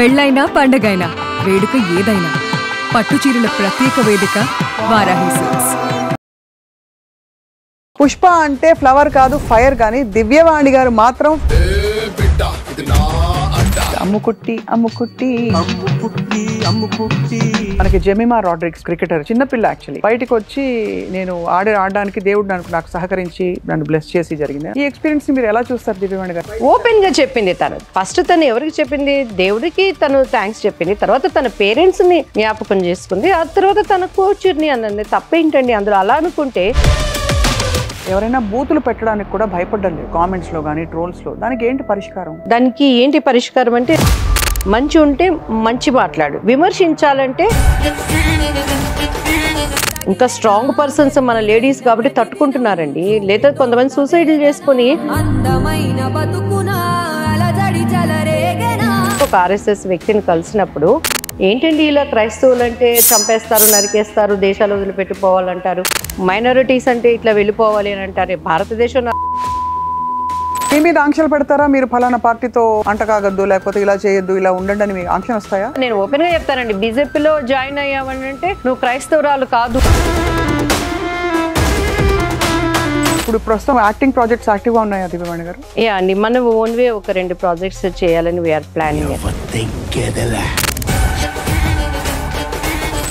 పెళ్ళైనా పండగైనా వేడుక ఏదైనా పట్టుచీరల ప్రత్యేక వేదిక వారాహి సిల్క్స్. పుష్ప అంటే ఫ్లవర్ కాదు ఫైర్ కానీ దివ్యవాణి గారు మాత్రం అమ్ముకుట్టి అమ్ముకుట్టి అమ్ముకుట్టి మనకి జెమిమా రాడ్రిక్స్ క్రికెటర్ చిన్నపిల్ల యాక్చువల్లీ బయటకు వచ్చి నేను ఆడడానికి దేవుడు నాకు సహకరించి నన్ను బ్లెస్ చేసి జరిగింది. ఈ ఎక్స్పీరియన్స్ మీరు ఎలా చూస్తారు దివ్యవాణి గారు? ఓపెన్ గా చెప్పింది తను. ఫస్ట్ తను ఎవరికి చెప్పింది? దేవుడికి తను థ్యాంక్స్ చెప్పింది. తర్వాత తన పేరెంట్స్ ని జ్ఞాపకం చేసుకుంది. ఆ తర్వాత తన కోచ్ని అన్నది. తప్పేంటండి అందులో? అలా అనుకుంటే ఎవరైనా బూతులు పెట్టడానికి కూడా భయపడ్డారు కామెంట్స్ లో కానీ ట్రోల్స్ లో. దానికి ఏంటి పరిష్కారం? దానికి ఏంటి పరిష్కారం అంటే మంచి ఉంటే మంచి మాట్లాడు, విమర్శించాలంటే ఇంకా స్ట్రాంగ్ పర్సన్స్ మన లేడీస్ కాబట్టి తట్టుకుంటున్నారండి. లేదా కొంతమంది సూసైడ్లు చేసుకుని ఒక ఆర్ఎస్ఎస్ వ్యక్తిని కలిసినప్పుడు ఏంటండి ఇలా క్రైస్తవులు అంటే చంపేస్తారు, నరికేస్తారు, దేశాలు వదిలిపెట్టిపోవాలంటారు, మైనారిటీస్ అంటే ఇట్లా వెళ్ళిపోవాలి అని అంటారు. భారతదేశం మీ మీద ఆంక్షలు పెడతారా? మీరు ఫలానా పార్టీతో అంట కాగద్దు, లేకపోతే ఇలా చేయొద్దు, ఇలా ఉండండి అని మీకు ఆంక్షలు వస్తాయా? నేను ఓపెన్ గా చెప్తానండి, బీజేపీలో జాయిన్ అయ్యామని అంటే నువ్వు క్రైస్తవురాలు కాదు. ఇప్పుడు ప్రస్తుతం యాక్టింగ్ ప్రాజెక్ట్స్ యాక్టివ్ గా ఉన్నాయా దివ్యవాణి గారు? యా అండి, మనం ఓన్ వే ఒక 2 ప్రాజెక్ట్స్ చేయాలని వీఆర్ ప్లానింగ్.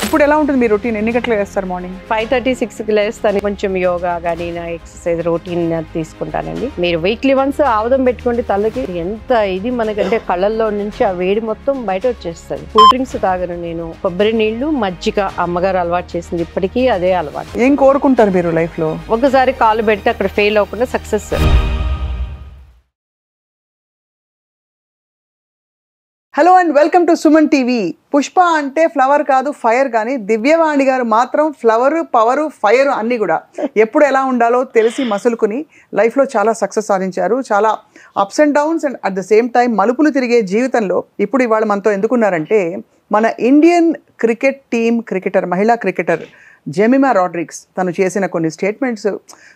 ఇప్పుడు ఎలా ఉంటుంది మీ రొటీన్? ఎన్ని గంటలు వేస్తారు? మార్నింగ్ 5:30, 6కి లేస్తాను. కొంచెం యోగా కానీ ఎక్సర్సైజ్ రొటీన్ తీసుకుంటానండి. మీరు వీక్లీ వన్స్ ఆవదం పెట్టుకోండి తలకి. ఎంత ఇది మనకంటే కళ్ళల్లో నుంచి ఆ వేడి మొత్తం బయట వచ్చేస్తుంది. కూల్ డ్రింక్స్ తాగను నేను. కొబ్బరి నీళ్లు, మజ్జిగ అమ్మగారు అలవాటు చేసింది, ఇప్పటికీ అదే అలవాటు. ఏం కోరుకుంటారు మీరు లైఫ్ లో? ఒకసారి కాలు పెడితే అక్కడ ఫెయిల్ అవ్వకుండా success. Hello and welcome to Suman TV. Pushpa అంటే ఫ్లవర్ కాదు ఫైర్ కానీ దివ్యవాణి గారు మాత్రం ఫ్లవర్, పవర్, ఫైర్ అన్నీ కూడా ఎప్పుడు ఎలా ఉండాలో తెలిసి మసులుకుని లైఫ్లో చాలా సక్సెస్ సాధించారు. చాలా ups and downs and at the same time మలుపులు తిరిగే జీవితంలో ఇప్పుడు ఇవాళ మనతో ఎందుకున్నారంటే మన ఇండియన్ క్రికెట్ టీమ్ క్రికెటర్, మహిళా క్రికెటర్ జెమిమా రాడ్రిక్స్ తను చేసిన కొన్ని స్టేట్మెంట్స్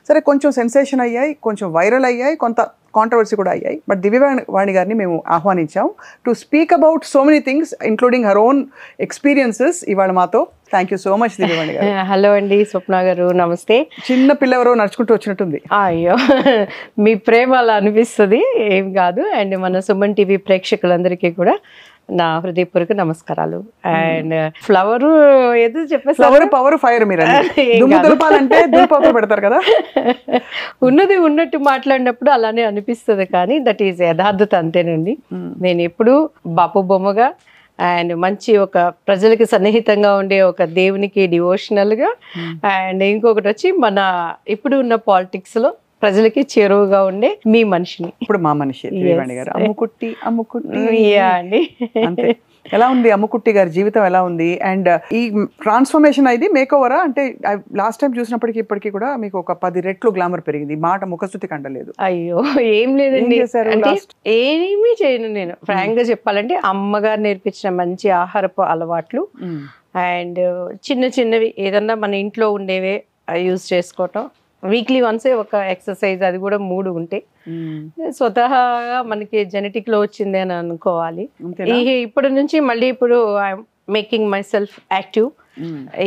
సరే కొంచెం సెన్సేషన్ అయ్యాయి, కొంచెం వైరల్ అయ్యాయి, కొంత కాంట్రవర్సీ కూడా అయ్యాయి. బట్ దివ్యవాణి గారిని మేము ఆహ్వానించాం to speak about so many things including her own experiences ఇవాళ మాతో. Thank you so much Divyavani గారు. హలో అండి స్వప్న గారు, నమస్తే. చిన్న పిల్ల ఎవరో నడుచుకుంటూ వచ్చినట్టుంది. అయ్యో, మీ ప్రేమ అలా అనిపిస్తుంది, ఏం కాదు. అండ్ మన సుమన్ టీవీ ప్రేక్షకులందరికీ కూడా నా హృదయపూర్వక నమస్కారాలు. అండ్ ఫ్లవర్ ఏదో చెప్పేసి ఫ్లవర్, పవర్, ఫైర్ మీరు దులపాలంటే దులపాకులు పెడతారు కదా. ఉన్నది ఉన్నట్టు మాట్లాడినప్పుడు అలానే అనిపిస్తుంది, కానీ దట్ ఈజ్ యథార్థత అంతేనండి. నేను ఎప్పుడు బాపు బొమ్మగా అండ్ మంచి ఒక ప్రజలకి సన్నిహితంగా ఉండే ఒక దేవునికి డివోషనల్గా, అండ్ ఇంకొకటి వచ్చి మన ఇప్పుడు ఉన్న పాలిటిక్స్లో ప్రజలకి చేరువుగా ఉండే మీ మనిషిని. ఇప్పుడు మా మనిషి దివ్యవాణి గారు. అమ్ముకుట్టి అమ్ముకుట్టి అండి. అంతే. ఎలా ఉంది అమ్ముకుట్టి గారి జీవితం? ఎలా ఉంది? అండ్ ఈ ట్రాన్స్ఫర్మేషన్ అయితే మేక్ ఓవరా? అంటే లాస్ట్ టైం చూసినప్పటికీ ఇప్పటికీ కూడా మీకు ఒక 10 రెట్లు గ్లామర్ పెరిగింది, మాట ముఖస్థుతి కండలేదు. అయ్యో ఏం లేదండి, ఏమీ చేయను నేను. ఫ్రాంక్ గా చెప్పాలంటే అమ్మగారు నేర్పించిన మంచి ఆహారపు అలవాట్లు అండ్ చిన్న చిన్నవి ఏదన్నా మన ఇంట్లో ఉండేవే యూజ్ చేసుకోవటం. వీక్లీ వన్సే ఒక ఎక్సర్సైజ్, అది కూడా 3 ఉంటే స్వతహాగా మనకి జెనెటిక్ లో వచ్చింది అని అనుకోవాలి. ఇప్పటి నుంచి మళ్ళీ ఇప్పుడు I'm making myself active.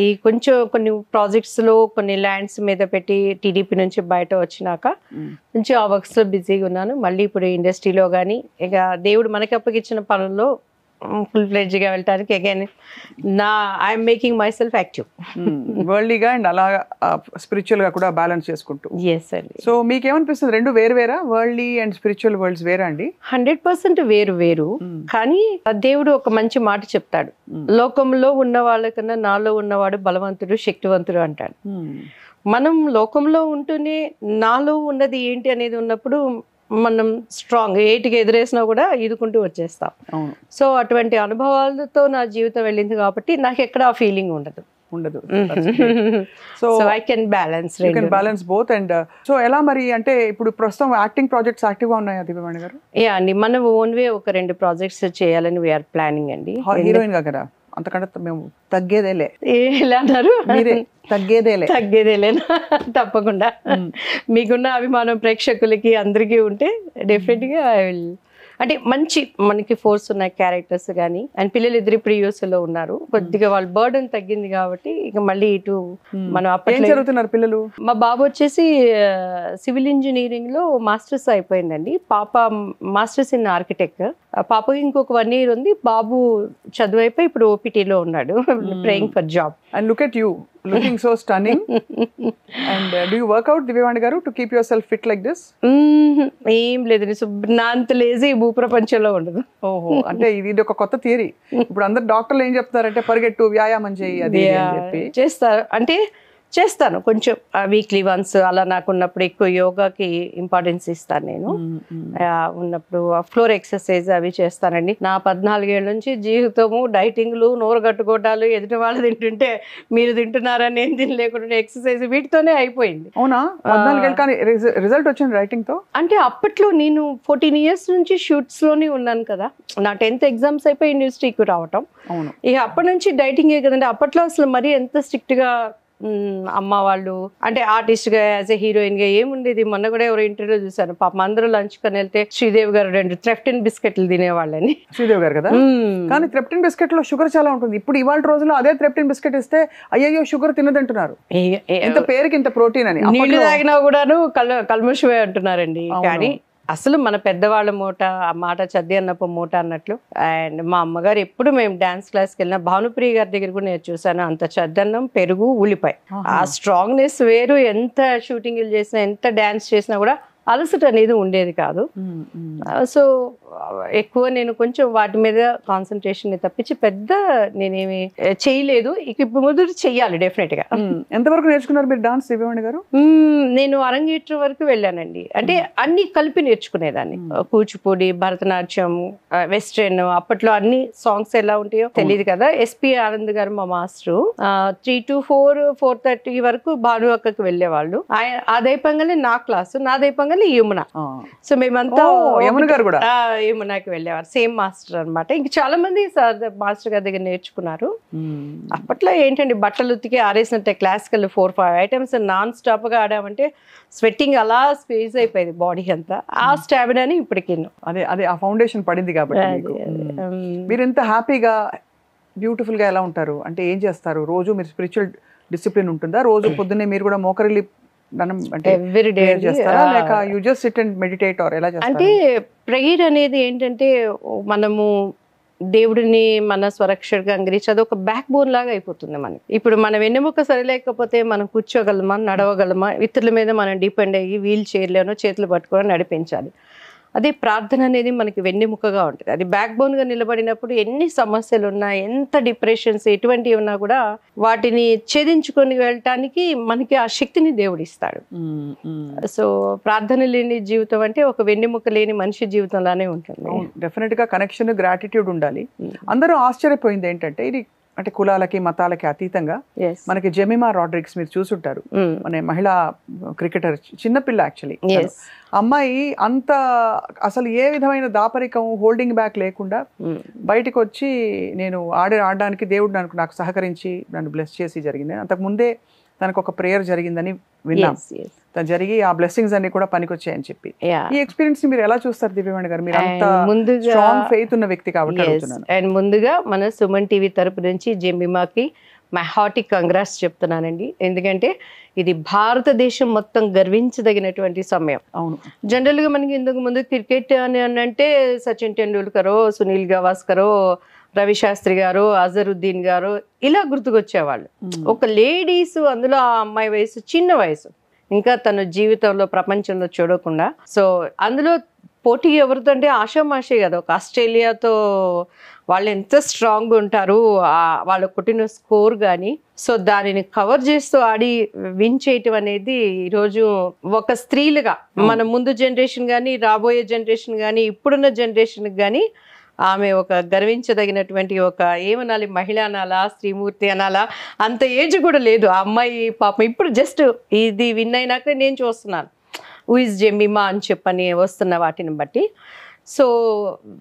ఈ కొన్ని ప్రాజెక్ట్స్ లో కొన్ని ల్యాండ్స్ మీద పెట్టి టీడీపీ నుంచి బయట వచ్చినాక కొంచెం ఆ వర్క్స్ లో బిజీగా ఉన్నాను. మళ్ళీ ఇప్పుడు ఇండస్ట్రీలో కానీ ఇక దేవుడు మనకి అప్పగించిన పనుల్లో ఫుల్ ఫ్లెడ్జ్ గా వెళ్ళడానికి again I'm making myself active. వరల్డ్లీగా అండ్ అలా స్పిరిచువల్ గా కూడా బ్యాలెన్స్ చేసుకుంటూ. ఎస్ అండి. సో మీకేమనిపిస్తుంది, రెండు వేరా? వరల్డ్లీ అండ్ స్పిరిచువల్ వరల్డ్స్ వేరా అండి? 100% వేరు. కానీ దేవుడు ఒక మంచి మాట చెప్తాడు, లోకంలో ఉన్న వాళ్ళకన్నా నాలో ఉన్నవాడు బలవంతుడు, శక్తివంతుడు అంటాడు. మనం లోకంలో ఉంటూనే నాలో ఉన్నది ఏంటి అనేది ఉన్నప్పుడు మనం స్ట్రాంగ్, ఏటికి ఎదురేసినా కూడా ఈదుకుంటూ వచ్చేస్తాం. సో అటువంటి అనుభవాలతో నా జీవితం వెళ్ళింది కాబట్టి నాకు ఎక్కడ ఆ ఫీలింగ్ ఉండదు. So I can balance both. And so ఎలా మరి అంటే ఇప్పుడు ప్రస్తుతం యాక్టింగ్ ప్రాజెక్ట్స్ యాక్టివ్ గా ఉన్నాయా దివ్యవాణి గారు? యా అండి, మనం ఓన్ వే ఒక 2 ప్రాజెక్ట్స్ చేయాలని వీఆర్ ప్లానింగ్ అండి. హీరోయిన్ గా కదా, అంతకంటే మేము తగ్గేదేలే. ఎలా అన్నారు? తగ్గేదేలే. తప్పకుండా మీకున్న అభిమానం ప్రేక్షకులకి అందరికీ ఉంటే డెఫినెట్ గా ఐ విల్ అంటే మంచి మనకి ఫోర్స్ ఉన్న క్యారెక్టర్స్ కానీ, అండ్ పిల్లలు ఇద్దరు ఇప్పుడు US లో ఉన్నారు, కొద్దిగా వాళ్ళ బర్డెన్ తగ్గింది కాబట్టి ఇక మళ్ళీ ఇటు మనం అప్పట్లో చదువుతున్నారు పిల్లలు. మా బాబు వచ్చేసి సివిల్ ఇంజనీరింగ్ లో మాస్టర్స్ అయిపోయిందండి, పాప మాస్టర్స్ ఇన్ ఆర్కిటెక్ట్. పాపకి ఇంకొక 1 year ఉంది, బాబు చదువు అయిపోయి ఇప్పుడు OPT లో ఉన్నాడు, praying for job. And look at you, looking so stunning. And do you work out, Divyavani garu, to keep yourself fit like this? ఏం లేదు, నా అంత లేజీ భూప్రపంచంలో ఉండదు. ఓహో, అంటే ఇది ఒక కొత్త థియరీ. ఇప్పుడు అందరు డాక్టర్లు ఏం చెప్తారంటే పరిగెట్టు, వ్యాయామం చేయి, అది అని చెప్పి చేస్తారు. అంటే చేస్తాను కొంచెం వీక్లీ వన్స్ అలా, నాకు ఉన్నప్పుడు ఎక్కువ యోగాకి ఇంపార్టెన్స్ ఇస్తాను నేను. ఉన్నప్పుడు ఫ్లోర్ ఎక్సర్సైజ్ అవి చేస్తానండి. నా 14 ఏళ్ళ నుంచి జీవితము డైటింగ్లు, నోరు కట్టుకోవటాలు, ఎదుటి వాళ్ళు తింటుంటే మీరు తింటున్నారా నేను తినలేకుండా ఎక్సర్సైజ్ వీటితోనే అయిపోయింది. అవునా? 14 ఏళ్ళు. కానీ రిజల్ట్ వచ్చింది రైటింగ్ తో? అంటే అప్పట్లో నేను 14 years నుంచి షూట్స్ లోనే ఉన్నాను కదా, నా 10th ఎగ్జామ్స్ అయిపోయి ఇండస్ట్రీకి రావటం. అవును. ఇక అప్పటి నుంచి డైటింగే కదండి. అప్పట్లో అసలు మరీ ఎంత స్ట్రిక్ట్ గా అమ్మ వాళ్ళు అంటే ఆర్టిస్ట్ గా, యాజ్ ఎ హీరోయిన్ గా ఏముండేది. మొన్న కూడా ఎవరో ఇంటర్వ్యూలో చూసాను, పాపం అందరూ లంచ్ కొని వెళ్తే శ్రీదేవి గారు 2 థ్రెఫ్టిన్ బిస్కెట్లు తినేవాళ్ళని. శ్రీదేవి గారు కదా. కానీ థ్రెఫ్టిన్ బిస్కెట్ లో షుగర్ చాలా ఉంటుంది. ఇప్పుడు ఇవాళ రోజుల్లో అదే థ్రెఫ్టిన్ బిస్కెట్ ఇస్తే అయ్యో షుగర్ తినదంటున్నారు, ఇంత పేరుకి ఇంత ప్రోటీన్ అని. నీళ్లు తాగినా కూడాను కల్మషమే అంటున్నారండి. కానీ అసలు మన పెద్దవాళ్ళ మూట, ఆ మాట చద్ది అన్నప్పు మూట అన్నట్లు. అండ్ మా అమ్మగారు ఎప్పుడు మేము డాన్స్ క్లాస్కి వెళ్ళినా, భానుప్రియ గారి దగ్గర కూడా నేను చూసాను, అంత చద్దన్నం, పెరుగు, ఉల్లిపాయ, ఆ స్ట్రాంగ్నెస్ వేరు. ఎంత షూటింగ్లు చేసినా, ఎంత డాన్స్ చేసినా కూడా అలసట అనేది ఉండేది కాదు. సో ఎక్కువ నేను కొంచెం వాటి మీద కాన్సన్ట్రేషన్ తప్పించి పెద్ద నేనేమి చేయలేదు. ఇప్పుడు మొదటి చెయ్యాలి డెఫినెట్ గా. ఎంతవరకు నేర్చుకున్నారు మీరు డాన్స్, దివ్యవాణి గారు? నేను అరంగేట్రం వరకు వెళ్ళానండి. అంటే అన్ని కలిపి నేర్చుకునేదాన్ని. కూచిపూడి, భరతనాట్యం, వెస్ట్రన్. అప్పట్లో అన్ని సాంగ్స్ ఎలా ఉంటాయో తెలియదు కదా. SP ఆనంద్ గారు మా మాస్టరు 3 to 4:30 వరకు భాను అక్కకి వెళ్ళేవాళ్ళు. అదైపోగానే నా క్లాసు, నాదైపోగానే యమున. సో మేమంతా యమునకి వెళ్ళేవారు. సేమ్ మాస్టర్ అనమాట. ఇంక చాలా మంది మాస్టర్ గారి దగ్గర నేర్చుకున్నారు. అప్పట్లో ఏంటండి, బట్టలు ఉతికి ఆరేసినట్టే క్లాసికల్ 4-5 items నాన్ స్టాప్ గా ఆడామంటే స్వెట్టింగ్ అలా స్పేస్ అయిపోయింది బాడీ అంతా. ఆ స్టామినాని ఇప్పటికీ అదే అదే ఆ ఫౌండేషన్ పడింది కాబట్టి. మీరు ఎంత హ్యాపీగా, బ్యూటిఫుల్ గా ఎలా ఉంటారు? అంటే ఏం చేస్తారు రోజు? మీరు స్పిరిచువల్ డిసిప్లిన్ ఉంటుందా? రోజు పొద్దున్నే మీరు కూడా మోకరిల్లి అంటే ప్రేయర్ అనేది ఏంటంటే, మనము దేవుడిని మన స్వరక్షగా అంగరించి అది ఒక బ్యాక్ బోన్ లాగా అయిపోతుంది మనకి. ఇప్పుడు మన వెన్నెముక సరిలేకపోతే మనం కూర్చోగలమా, నడవగలమా? ఇతరుల మీద మనం డిపెండ్ అయ్యి వీల్ చైర్లోనో చేతులు పట్టుకొని నడిపించాలి. అదే ప్రార్థన అనేది మనకి వెన్నెముకగా ఉంటుంది. అది బ్యాక్ బోన్ గా నిలబడినప్పుడు ఎన్ని సమస్యలు ఉన్నా, ఎంత డిప్రెషన్స్ ఎటువంటివి ఉన్నా కూడా వాటిని ఛేదించుకొని వెళ్ళటానికి మనకి ఆ శక్తిని దేవుడిస్తాడు. సో ప్రార్థన లేని జీవితం అంటే ఒక వెన్నెముక లేని మనిషి జీవితంలానే ఉంటుంది. డెఫినెట్ గా కనెక్షన్, గ్రాటిట్యూడ్ ఉండాలి. అందరూ ఆశ్చర్యపోయింది ఏంటంటే, ఇది అంటే కులాలకి మతాలకి అతీతంగా మనకి జెమిమా రాడ్రిగ్స్ మీరు చూసుంటారు, మన మహిళా క్రికెటర్, చిన్నపిల్ల యాక్చువల్లీ. అమ్మాయి అంత అసలు ఏ విధమైన దాపరికం, హోల్డింగ్ బ్యాక్ లేకుండా బయటకు వచ్చి నేను ఆడడానికి దేవుడు నాకు సహకరించి నన్ను బ్లెస్ చేసి జరిగింది. అంతకు ముందే తనకు ఒక ప్రేయర్ జరిగిందని విన్నాం. జరిగి ఆ బ్లెస్సింగ్స్ అన్ని కూడా పనికొచ్చాయని చెప్పి. ఈ ఎక్స్పీరియన్స్ మీరు ఎలా చూస్తారు దివ్యవాణి గారు? మీరు అంత స్ట్రాంగ్ ఫెయిత్ ఉన్న వ్యక్తి కాబట్టి అడుగుతున్నాను. అండ్ ముందుగా మన సుమన్ టీవీ తరపు నుంచి జెమిమాకి మై హార్టీ కంగ్రాట్స్ చెప్తున్నానండి. ఎందుకంటే ఇది భారతదేశం మొత్తం గర్వించదగినటువంటి సమయం. అవును. జనరల్ గా మనకి ఇంతకు ముందు క్రికెట్ అని అంటే సచిన్ టెండూల్కరో, సునీల్ గవాస్కరో, రవి శాస్త్రి గారు, అజరుద్దీన్ గారు ఇలా గుర్తుకొచ్చేవాళ్ళు. ఒక లేడీస్, అందులో ఆ అమ్మాయి వయసు చిన్న వయసు, ఇంకా తన జీవితంలో ప్రపంచంలో చూడకుండా. సో అందులో పోటీ ఎవరితో అంటే ఆషామాషే కదా. ఒక ఆస్ట్రేలియాతో వాళ్ళు ఎంత స్ట్రాంగ్ ఉంటారు, వాళ్ళు కొట్టిన స్కోర్ కానీ. సో దానిని కవర్ చేస్తూ ఆడి విన్ చేయటం అనేది ఈరోజు ఒక స్త్రీలుగా మన ముందు జనరేషన్ కానీ, రాబోయే జనరేషన్ కానీ, ఇప్పుడున్న జనరేషన్ కానీ ఆమె ఒక గర్వించదగినటువంటి ఒక ఏమనాలి, మహిళ అనాలా, స్త్రీమూర్తి అనాలా, అంత ఏజ్ కూడా లేదు ఆ అమ్మాయి. పాపం ఇప్పుడు జస్ట్ ఇది విన్ అయినాక నేను చూస్తున్నాను హూ ఇస్ జెమిమా అని చెప్పని వస్తున్న వాటిని బట్టి. సో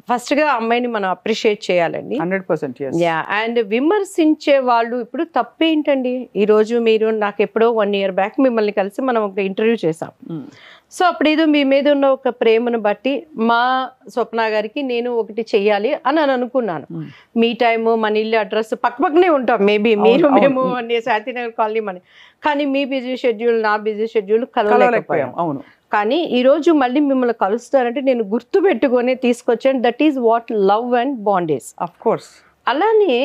ఫస్ట్ గా అమ్మాయిని మనం అప్రిషియేట్ చేయాలండి. 100%. అండ్ విమర్శించే వాళ్ళు ఇప్పుడు తప్పేంటండి? ఈ రోజు మీరు నాకు ఎప్పుడో 1 year బ్యాక్ మిమ్మల్ని కలిసి మనం ఒక ఇంటర్వ్యూ చేసాం. సో అప్పుడు ఏదో మీ మీద ఉన్న ఒక ప్రేమను బట్టి మా స్వప్న గారికి నేను ఒకటి చెయ్యాలి అని అనుకున్నాను. మీ టైము మన ఇల్లు అడ్రస్ పక్కపక్కనే ఉంటాం, మేబీ మీరు మేము శాంతినగర్ కాలనీ మన, కానీ మీ బిజీ షెడ్యూల్ నా బిజీ షెడ్యూల్ కలవలేకపోయాం. అవును. కానీ ఈ రోజు మళ్ళీ మిమ్మల్ని కలుస్తారంటే నేను గుర్తు పెట్టుకొని తీసుకొచ్చాను. That is what love and bondage. Of course. అలానే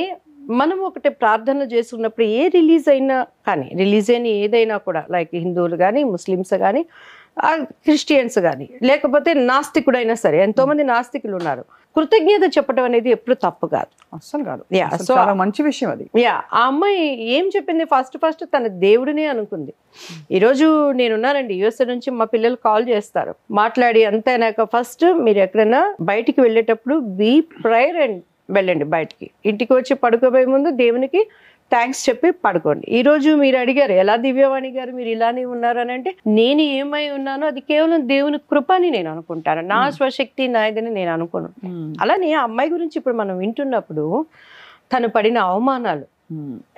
మనం ఒకటి ప్రార్థనలు చేసుకున్నప్పుడు ఏ రిలీజ్ అయినా కానీ, రిలీజ్ అయిన ఏదైనా కూడా, లైక్ హిందువులు కానీ ముస్లిమ్స్ కానీ క్రిస్టియన్స్ కానీ లేకపోతే నాస్తికుడైనా సరే, ఎంతో మంది నాస్తికులు ఉన్నారు, కృతజ్ఞత చెప్పడం అనేది ఎప్పుడు తప్పు కాదు, అస్సలు కాదు. సో చాలా మంచి విషయం అది. ఆ అమ్మాయి ఏం చెప్పింది, ఫస్ట్ తన దేవుడినే అనుకుంది. ఈరోజు నేనున్నానండి యుఎస్ఏ నుంచి, మా పిల్లలు కాల్ చేస్తారు, మాట్లాడి అంతైనాక ఫస్ట్ మీరు ఎక్కడైనా బయటికి వెళ్ళేటప్పుడు బీ ప్రేయర్ అండ్ వెళ్ళండి బయటికి, ఇంటికి వచ్చి పడుకోబోయే ముందు దేవునికి థ్యాంక్స్ చెప్పి పడుకోండి. ఈ రోజు మీరు అడిగారు ఎలా దివ్యవాణి గారు మీరు ఇలానే ఉన్నారు అని అంటే, నేను ఏమై ఉన్నానో అది కేవలం దేవుని కృప అని నేను అనుకుంటాను, నా స్వశక్తి నాయదని నేను అనుకోను. అలానే ఆ అమ్మాయి గురించి ఇప్పుడు మనం వింటున్నప్పుడు తను పడిన అవమానాలు,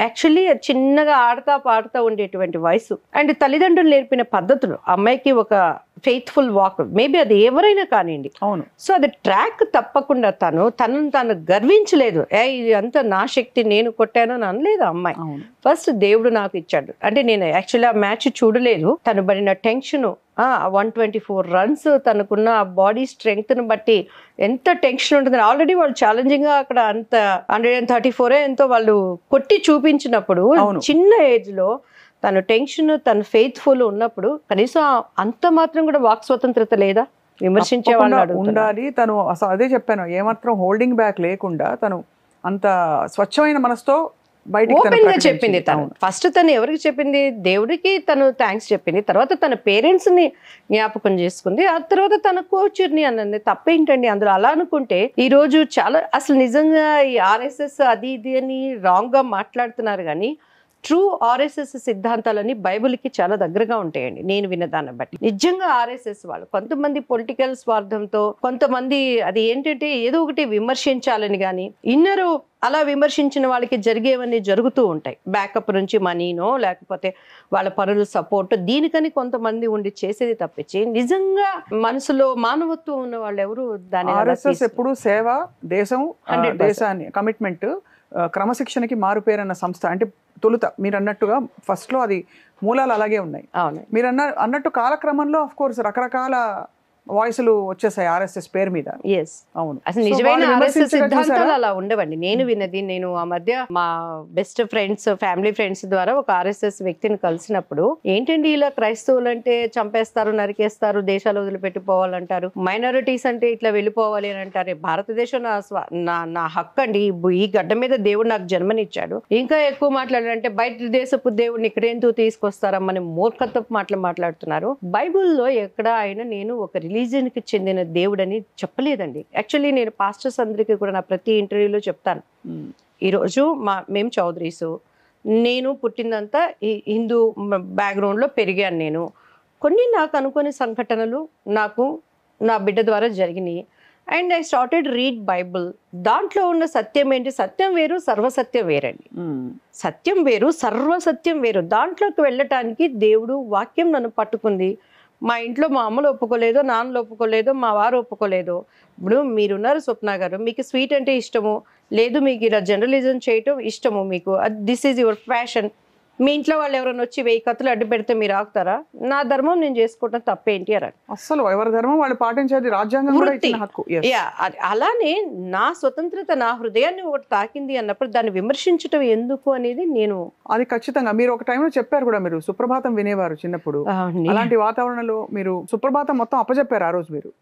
యాక్చువల్లీ చిన్నగా ఆడతా పాడుతూ ఉండేటువంటి వయసు, అండ్ తల్లిదండ్రులు నేర్పిన పద్ధతులు, అమ్మాయికి ఒక ఫెయిత్ఫుల్ వాక్, మేబీ అది ఎవరైనా కానివ్వండి. అవును. సో అది ట్రాక్ తప్పకుండా తను గర్వించలేదు, ఇది అంతా నా శక్తి నేను కొట్టాను అని అనలేదు అమ్మాయి. ఫస్ట్ దేవుడు నాకు ఇచ్చాడు అంటే, నేను యాక్చువల్లీ ఆ మ్యాచ్ చూడలేదు, తను పడిన టెన్షన్, 124 runs, తనకున్న బాడీ స్ట్రెంగ్త్ ను బట్టి ఎంత టెన్షన్ ఉంటుంది. ఆల్రెడీ వాళ్ళు ఛాలెంజింగ్ గా అక్కడ అంత 134 ఎంతో వాళ్ళు కొట్టి చూపించినప్పుడు, చిన్న ఏజ్ లో తను టెన్షన్ తను ఫెయిత్ఫుల్ ఉన్నప్పుడు కనీసం అంత మాత్రం కూడా వాక్ స్వతంత్రత లేదా? విమర్శించే వాళ్ళు ఉండాలి. తను అసలు అదే చెప్పాను, ఏమాత్రం హోల్డింగ్ బ్యాక్ లేకుండా తను అంత స్వచ్ఛమైన మనసుతో ఓపెన్ గా చెప్పింది. తను ఫస్ట్ తను ఎవరికి చెప్పింది, దేవుడికి తను థ్యాంక్స్ చెప్పింది, తర్వాత తన పేరెంట్స్ ని జ్ఞాపకం చేసుకుంది, ఆ తర్వాత తన కోచర్ని అన్నది. తప్పేంటండి అందులో? అలా అనుకుంటే ఈ రోజు చాలా అసలు నిజంగా ఈ ఆర్ఎస్ఎస్ అది ఇది అని రాంగ్ గా మాట్లాడుతున్నారు, కానీ ట్రూ ఆర్ఎస్ఎస్ సిద్ధాంతాలని బైబిల్కి చాలా దగ్గరగా ఉంటాయండి నేను విన్నదాన్ని బట్టి. నిజంగా ఆర్ఎస్ఎస్ వాళ్ళు కొంతమంది పొలిటికల్ స్వార్థంతో, కొంతమంది అది ఏంటంటే ఏదో ఒకటి విమర్శించాలని, కానీ ఇన్నరు అలా విమర్శించిన వాళ్ళకి జరిగేవన్నీ జరుగుతూ ఉంటాయి, బ్యాకప్ నుంచి మనీనో లేకపోతే వాళ్ళ పనుల సపోర్ట్, దీనికని కొంతమంది ఉండి చేసేది తప్పించి నిజంగా మనసులో మానవత్వం ఉన్న వాళ్ళు ఎవరు దాని. ఆర్ఎస్ఎస్ ఎప్పుడు సేవ, దేశం, దేశాన్ని కమిట్మెంట్, క్రమశిక్షణకి మారుపేరన్న సంస్థ. అంటే తొలుత మీరు అన్నట్టుగా ఫస్ట్ లో అది మూలాలు అలాగే ఉన్నాయి. మీరు అన్నట్టు కాలక్రమంలో ఆఫ్ కోర్స్ రకరకాల వాయిస్లు వచ్చేసాయి ఆర్ఎస్ఎస్ పేరు మీద. అవును, అసలు నిజమైన ఆర్ఎస్ఎస్ సిద్ధాంతాలు అలా ఉండవండి. నేను విన్నది, నేను ఆ మధ్య మా బెస్ట్ ఫ్రెండ్స్, ఫ్యామిలీ ఫ్రెండ్స్ ద్వారా ఒక ఆర్ఎస్ఎస్ వ్యక్తిని కలిసినప్పుడు, ఏంటండి ఇలా క్రైస్తవులు అంటే చంపేస్తారు, నరికేస్తారు, దేశాలు వదిలిపెట్టిపోవాలంటారు, మైనారిటీస్ అంటే ఇట్లా వెళ్ళిపోవాలి అని అంటారు. భారతదేశం నా హక్కు అండి, ఈ గడ్డ మీద దేవుడు నాకు జన్మనిచ్చాడు, ఇంకా ఎక్కువ మాట్లాడాలంటే బయట దేశపు దేవుడిని ఇక్కడేందుకు తీసుకొస్తారమ్మని మూర్ఖత్వపు మాటలు మాట్లాడుతున్నారు. బైబుల్లో ఎక్కడ ఆయన నేను ఒక రిలీజియన్ కి చెందిన దేవుడని చెప్పలేదండి. యాక్చువల్లీ నేను పాస్టర్స్ అందరికీ కూడా నా ప్రతి ఇంటర్వ్యూలో చెప్తాను, ఈరోజు మేము చౌదరీసు, నేను పుట్టిందంతా హిందూ బ్యాక్గ్రౌండ్లో పెరిగాను. నేను కొన్ని నాకు అనుకోని సంఘటనలు నాకు నా బిడ్డ ద్వారా జరిగినాయి, and I started read Bible. దాంట్లో ఉన్న సత్యం ఏంటి, సత్యం వేరు సర్వసత్యం వేరండి. సత్యం వేరు సర్వసత్యం వేరు. దాంట్లోకి వెళ్ళటానికి దేవుడు వాక్యం నన్ను పట్టుకుంది. మా ఇంట్లో మా అమ్మలు ఒప్పుకోలేదు, నాన్నలు ఒప్పుకోలేదు, మా వారు ఒప్పుకోలేదు. ఇప్పుడు మీరున్నారు స్వప్న గారు, మీకు స్వీట్ అంటే ఇష్టము లేదు, మీకు ఇలా జర్నలిజం చేయటం ఇష్టము, మీకు దిస్ ఈజ్ యువర్ ప్యాషన్. మీ ఇంట్లో వాళ్ళు ఎవరైనా వచ్చి 1000 కత్తులు అడ్డు పెడితే మీరు ఆగుతారా? నా ధర్మం నేను చేసుకోవటం తప్పేంటి అని. అసలు ఎవరి ధర్మం వాళ్ళు పాటించేది రాజ్యాంగం కూడా ఇచ్చిన హక్కు. అలానే నా స్వతంత్రత నా హృదయాన్ని ఒకటి తాకింది అన్నప్పుడు దాన్ని విమర్శించటం ఎందుకు అనేది నేను. అది ఖచ్చితంగా మీరు ఒక టైంలో చెప్పారు కూడా, మీరు సుప్రభాతం వినేవారు చిన్నప్పుడు. అలాంటి వాతావరణంలో మీరు సుప్రభాతం మొత్తం అప్పచెప్పారు ఆ రోజు మీరు.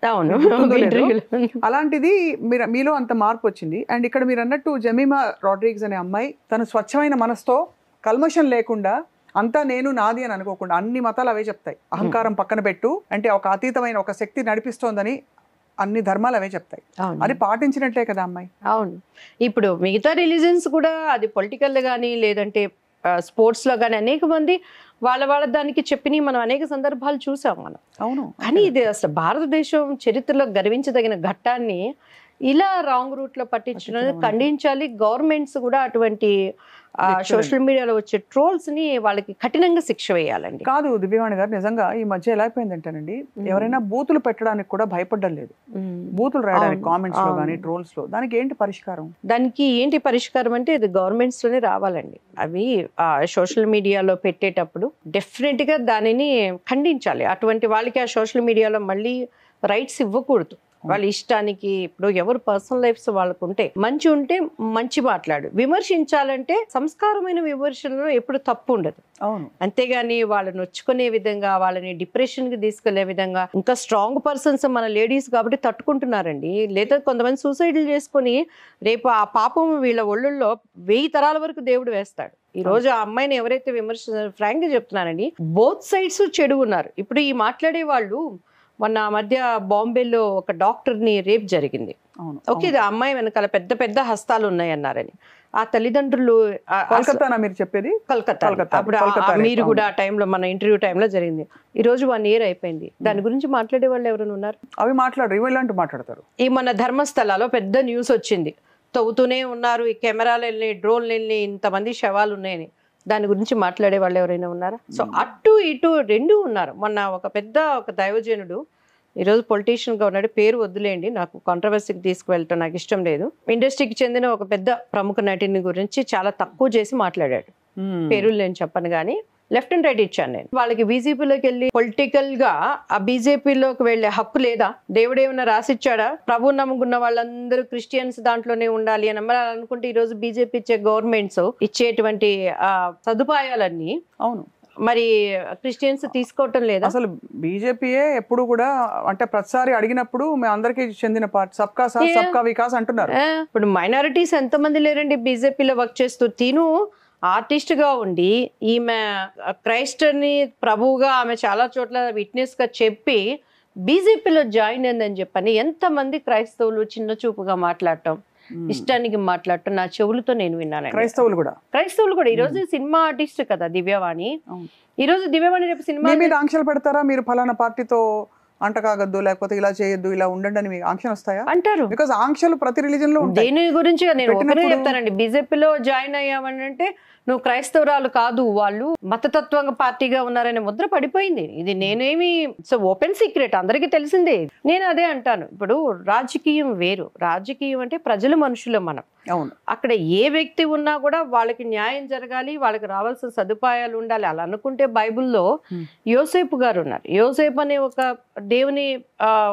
అలాంటిది మీలో అంత మార్పు వచ్చింది. అండ్ ఇక్కడ మీరు అన్నట్టు జమీమా రాడ్రిగ్స్ అనే అమ్మాయి తను స్వచ్ఛమైన మనసుతో, కల్మషం లేకుండా, అంతా నేను నాది అని అనుకోకుండా, అన్ని మతాలు అవే చెప్తాయి, అహంకారం పక్కన పెట్టు అంటే ఒక అతీతమైన ఒక శక్తి నడిపిస్తోందని అన్ని ధర్మాలు అవే చెప్తాయి. అది పాటించినట్లే కదా అమ్మాయి. అవును, ఇప్పుడు మిగతా రిలీజన్స్ కూడా అది పొలిటికల్ కానీ లేదంటే స్పోర్ట్స్ లో కానీ అనేక మంది వాళ్ళ దానికి చెప్పిన మనం అనేక సందర్భాలు చూసాం మనం. అవును, కానీ ఇది అసలు భారతదేశం చరిత్రలో గర్వించదగిన ఘట్టాన్ని ఇలా రాంగ్ రూట్ లో పట్టించడం ఖండించాలి. గవర్నమెంట్స్ కూడా అటువంటి సోషల్ మీడియాలో వచ్చే ట్రోల్స్ ని వాళ్ళకి కఠినంగా శిక్ష వేయాలండి. కాదు దివ్యవాణి గారు, నిజంగా ఈ మధ్య ఎలా అయిపోయిందంటేనండి, ఎవరైనా బూతులు పెట్టడానికి కూడా భయపడ్డం లేదు, బూతులు రాయడానికి కామెంట్స్ లో కానీ ట్రోల్స్ లో. దానికి ఏంటి పరిష్కారం? దానికి ఏంటి పరిష్కారం అంటే ఇది గవర్నమెంట్స్ లోనే రావాలండి. అవి సోషల్ మీడియాలో పెట్టేటప్పుడు డెఫినెట్ గా దానిని ఖండించాలి. అటువంటి వాళ్ళకి ఆ సోషల్ మీడియాలో మళ్ళీ రైట్స్ ఇవ్వకూడదు. వాళ్ళ ఇష్టానికి, ఇప్పుడు ఎవరు పర్సనల్ లైఫ్స్ వాళ్ళకు ఉంటే మంచి ఉంటే మంచి మాట్లాడు, విమర్శించాలంటే సంస్కారమైన విమర్శనలో ఎప్పుడు తప్పు ఉండదు. అంతేగాని వాళ్ళని నొచ్చుకునే విధంగా, వాళ్ళని డిప్రెషన్ కి తీసుకెళ్లే విధంగా, ఇంకా స్ట్రాంగ్ పర్సన్స్ మన లేడీస్ కాబట్టి తట్టుకుంటున్నారండి. లేదా కొంతమంది సూసైడ్లు చేసుకుని రేపు ఆ పాపం వీళ్ళ ఒళ్ళుల్లో 1000 తరాల వరకు దేవుడు వేస్తాడు. ఈ రోజు ఆ అమ్మాయిని ఎవరైతే విమర్శించారో ఫ్రాంక్ గా చెప్తున్నానండి, బోత్ సైడ్స్ చెడు ఉన్నారు. ఇప్పుడు ఈ మాట్లాడే వాళ్ళు, మొన్న మధ్య బాంబేలో ఒక డాక్టర్ ని రేప్ జరిగింది. ఓకే, ఆ అమ్మాయి వెనకాల పెద్ద పెద్ద హస్తాలు ఉన్నాయన్నారని ఆ తల్లిదండ్రులు, మీరు చెప్పేది కలకత్తా, అప్పుడు మీరు కూడా ఆ టైంలో మన ఇంటర్వ్యూ టైంలో జరిగింది. ఈ రోజు 1 year అయిపోయింది. దాని గురించి మాట్లాడే వాళ్ళు ఎవరైనా ఉన్నారు? అవి మాట్లాడతారు. ఈ మన ధర్మస్థలాలో పెద్ద న్యూస్ వచ్చింది, తవ్వుతూనే ఉన్నారు, ఈ కెమెరాలు వెళ్ళి, డ్రోన్లు వెళ్ళి, ఇంతమంది శవాలు ఉన్నాయని. దాని గురించి మాట్లాడే వాళ్ళు ఎవరైనా ఉన్నారా? సో అటు ఇటు రెండు ఉన్నారు. మొన్న ఒక దైవజనుడు, ఈరోజు పొలిటీషియన్ గా ఉన్నాడు, పేరు వద్దులేండి, నాకు కాంట్రవర్సీకి తీసుకువెళ్ళటం నాకు ఇష్టం లేదు. ఇండస్ట్రీకి చెందిన ఒక పెద్ద ప్రముఖ నటిని గురించి చాలా తక్కువ చేసి మాట్లాడాడు. పేరులు నేను చెప్పను కానీ లెఫ్ట్ అండ్ రైట్ ఇచ్చాను నేను. వాళ్ళకి బీజేపీలోకి వెళ్ళి పొలిటికల్ గా ఆ బీజేపీలోకి వెళ్లే హక్కు లేదా? దేవుడు ఏమైనా రాసిచ్చాడా? ప్రభు నమ్ముకున్న వాళ్ళందరూ క్రిస్టియన్స్ దాంట్లోనే ఉండాలి అని అనుకుంటే ఈ రోజు బీజేపీ ఇచ్చే గవర్నమెంట్స్ ఇచ్చేటువంటి సదుపాయాలన్నీ అవును మరి క్రిస్టియన్స్ తీసుకోవటం లేదా? అసలు బీజేపీయే ఎప్పుడు కూడా అంటే ప్రతిసారి అడిగినప్పుడు మేము అందరికీ చెందిన పార్టీ, సబ్కా సాత్ సబ్కా వికాస్ అంటున్నారు. ఇప్పుడు మైనారిటీస్ ఎంతమంది లేరండి బీజేపీలో వర్క్ చేస్తూ? తిను ఆర్టిస్ట్ గా ఉండి ఈమె క్రైస్టర్ని ప్రభువుగా ఆమె చాలా చోట్ల విట్నెస్ గా చెప్పి బీజేపీలో జాయిన్ అయిందని చెప్పని ఎంతమంది క్రైస్తవులు చిన్న చూపుగా మాట్లాడటం, ఇష్టానికి మాట్లాడటం నా చెవులతో నేను విన్నాను. క్రైస్తవులు కూడా ఈ రోజు సినిమా ఆర్టిస్ట్ కదా దివ్యవాణి. ఈ రోజు దివ్యవాణి రేపు సినిమా మీద ఆంక్షలు పెడతారా? మీరు ఫలానా పార్టీతో అంట కాగద్దు, లేకపోతే ఇలా చేయొద్దు, ఇలా ఉండండి అని మీకు ఆంక్షలు వస్తాయా? అంటారు. బికాస్ ఆంక్షలు ప్రతి రిలీజన్ లో ఉంటాయి. దేని గురించి నేను ఒకటే చెప్తానండి, బీజేపీలో జాయిన్ అయ్యామని అంటే నువ్వు క్రైస్తవురాలు కాదు, వాళ్ళు మతతత్వ పార్టీగా ఉన్నారనే ముద్ర పడిపోయింది. ఇది నేనేమి ఓపెన్ సీక్రెట్, అందరికీ తెలిసిందే. నేను అదే అంటాను, ఇప్పుడు రాజకీయం వేరు. రాజకీయం అంటే ప్రజల మనుషులు మనం. అవును, అక్కడ ఏ వ్యక్తి ఉన్నా కూడా వాళ్ళకి న్యాయం జరగాలి, వాళ్ళకి రావాల్సిన సదుపాయాలు ఉండాలి. అలా అనుకుంటే బైబిల్లో యోసేపు గారు ఉన్నారు. యోసేపు అనే ఒక దేవుని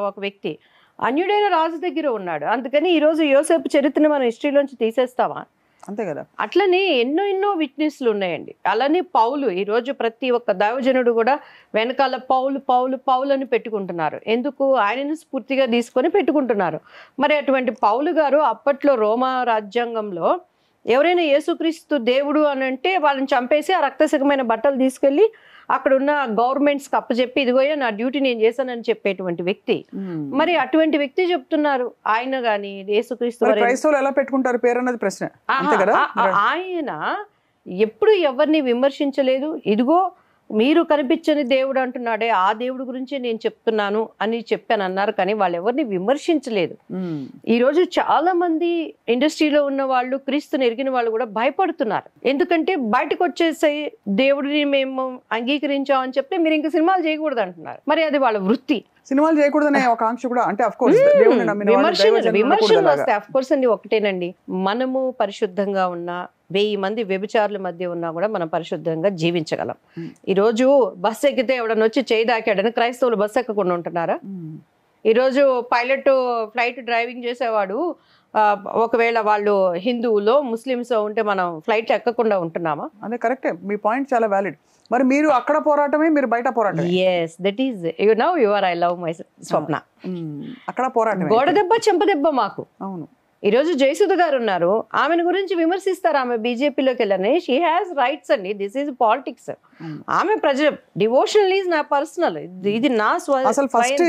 ఒక వ్యక్తి అన్యుడైన రాజు దగ్గర ఉన్నాడు. అందుకని ఈ రోజు యోసేపు చరిత్రని మనం హిస్టరీలోంచి తీసేస్తావా? అంతే కదా. అట్లనే ఎన్నో విట్నెస్లు ఉన్నాయండి. అలానే పౌలు, ఈ రోజు ప్రతి ఒక్క దైవజనుడు కూడా వెనకాల పౌలు అని పెట్టుకుంటున్నారు. ఎందుకు? ఆయనను స్ఫూర్తిగా తీసుకొని పెట్టుకుంటున్నారు. మరి అటువంటి పౌలు గారు అప్పట్లో రోమా రాజ్యాంగంలో ఎవరైనా యేసుక్రీస్తు దేవుడు అని అంటే వాళ్ళని చంపేసి ఆ రక్తసికమైన బట్టలు తీసుకెళ్లి అక్కడ ఉన్న గవర్నమెంట్స్కి అప్పచెప్పి ఇదిగోయో నా డ్యూటీ నేను చేశానని చెప్పేటువంటి వ్యక్తి. మరి అటువంటి వ్యక్తి చెప్తున్నారు ఆయన గాని యేసుక్రీస్తు ఎలా పెట్టుకుంటారు పేరు అన్నది ప్రశ్న. ఆయన ఎప్పుడు ఎవరిని విమర్శించలేదు. ఇదిగో మీరు కనిపించని దేవుడు అంటున్నాడే ఆ దేవుడు గురించి నేను చెప్తున్నాను అని చెప్పాను అన్నారు. కానీ వాళ్ళు ఎవరిని విమర్శించలేదు. ఈ రోజు చాలా మంది ఇండస్ట్రీలో ఉన్న వాళ్ళు, క్రీస్తుని ఎరిగిన వాళ్ళు కూడా భయపడుతున్నారు. ఎందుకంటే బయటకు వచ్చేసి దేవుడిని మేము అంగీకరించామని చెప్తే మీరు ఇంక సినిమాలు చేయకూడదు అంటున్నారు. మరి అది వాళ్ళ వృత్తి. సినిమాలు చేయకూడదనే ఒక ఆంక్ష కూడా అంటే ఆఫ్ కోర్స్ విమర్శలు వస్తాయి. ఆఫ్ కోర్స్ అండి, ఒకటేనండి, మనము పరిశుద్ధంగా ఉన్నా 1000 మంది వ్యభిచారుల మధ్య ఉన్నా కూడా మనం పరిశుద్ధంగా జీవించగలం. ఈ రోజు బస్సు ఎక్కితే ఎవడన్నా వచ్చి చేయి దాకాడని క్రైస్తవులు బస్సు ఎక్కకుండా ఉంటున్నారా? ఈరోజు పైలట్ ఫ్లైట్ డ్రైవింగ్ చేసేవాడు ఒకవేళ వాళ్ళు హిందువులో ముస్లిమ్స్ ఉంటే మనం ఫ్లైట్ ఎక్కకుండా ఉంటున్నామా? అదే కరెక్టే, మీ పాయింట్ చాలా వ్యాలిడ్. మరి మీరు అక్కడ పోరాటమే, మీరు బయట పోరాటం. yes that is you are I love my స్వప్న. అక్కడ పోరాటం, గోడ దెబ్బ చెంప దెబ్బ మాకు. అవును. ఈ రోజు జయసుధ గారు ఉన్నారు, ఆమెను గురించి విమర్శిస్తారు. ఆమె బీజేపీలోకి వెళ్ళని షీ హ్యాస్ రైట్స్ అండి. This is politics. ఆమె ప్రజ డివోషనల్ ఈజ్ నా పర్సనల్, ఇది నా అసలు ఫస్ట్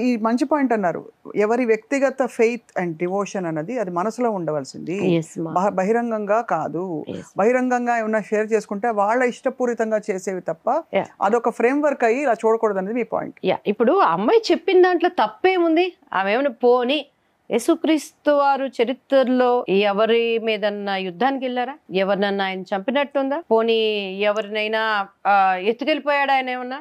ఈ మంచి పాయింట్ అన్నారు. ఎవరి వ్యక్తిగత ఫెయిత్ అండ్ డివోషన్ అన్నది అది మనసులో ఉండవలసింది, బహిరంగంగా కాదు. బహిరంగంగా ఏమన్నా షేర్ చేసుకుంటే వాళ్ళ ఇష్టపూరితంగా చేసేవి తప్ప అదొక ఫ్రేమ్ వర్క్ అయ్యి ఇలా చూడకూడదు అనేది మీ పాయింట్. ఇప్పుడు అమ్మాయి చెప్పిన దాంట్లో తప్పేముంది? ఆమె ఏమైనా పోని యేసుక్రీస్తు వారు చరిత్రలో ఎవరి మీదన్నా యుద్ధానికి వెళ్ళారా? ఎవరినన్నా ఆయన చంపినట్టుందా? పోనీ ఎవరినైనా ఎత్తుకెళ్ళిపోయాడా ఆయన ఏమన్నా?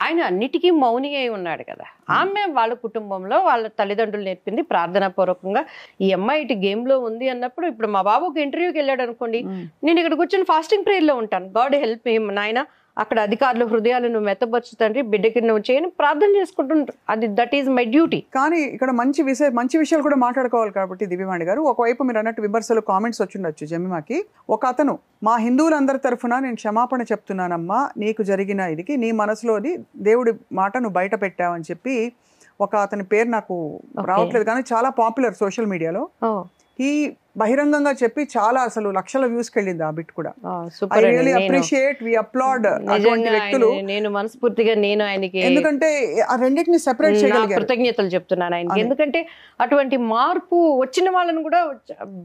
ఆయన అన్నిటికీ మౌని అయి ఉన్నాడు కదా. ఆమె వాళ్ళ కుటుంబంలో వాళ్ళ తల్లిదండ్రులు నేర్పింది ప్రార్థనా పూర్వకంగా. ఈ అమ్మాయి ఇటు గేమ్ లో ఉంది అన్నప్పుడు, ఇప్పుడు మా బాబు ఒక ఇంటర్వ్యూకి వెళ్ళాడు అనుకోండి, నేను ఇక్కడ కూర్చొని ఫాస్టింగ్ ప్రేయర్ లో ఉంటాను. గాడ్ హెల్ప్ హిమ్ నాయన, అక్కడ అధికారుల హృదయాలు నువ్వు మెత్తపరచు తండ్రి, బిడ్డకి నువ్వు చేయని ప్రార్థన చేసుకుంటుంటారు. అది దట్ ఈస్ మై డ్యూటీ. కానీ ఇక్కడ మంచి విషయాలు కూడా మాట్లాడుకోవాలి కాబట్టి దివ్యవాణి గారు, ఒకవైపు మీరు అన్నట్టు విమర్శలు కామెంట్స్ వచ్చిండొచ్చు జమీమాకి. ఒక అతను, మా హిందువులందరి తరఫున నేను క్షమాపణ చెప్తున్నానమ్మా, నీకు జరిగిన ఇదికి నీ మనసులోని దేవుడి మాట నువ్వు బయట పెట్టావని చెప్పి ఒక అతని పేరు నాకు రావట్లేదు కానీ చాలా పాపులర్ సోషల్ మీడియాలో. ఈ బహిరంగంగా చెప్పి చాలా అసలు లక్షల వ్యూస్ వెళ్ళింది ఆ బిట్ కూడా. I really appreciate, we applaud అటువంటి వ్యక్తులు. నేను మనస్ఫూర్తిగా నేను ఆయనకి, ఎందుకంటే ఆ రెండింటిని సెపరేట్ చేయగలిగారు, కృతజ్ఞతలు చెప్తున్నాను ఆయనకి. ఎందుకంటే అటువంటి మార్పు వచ్చిన వాళ్ళని కూడా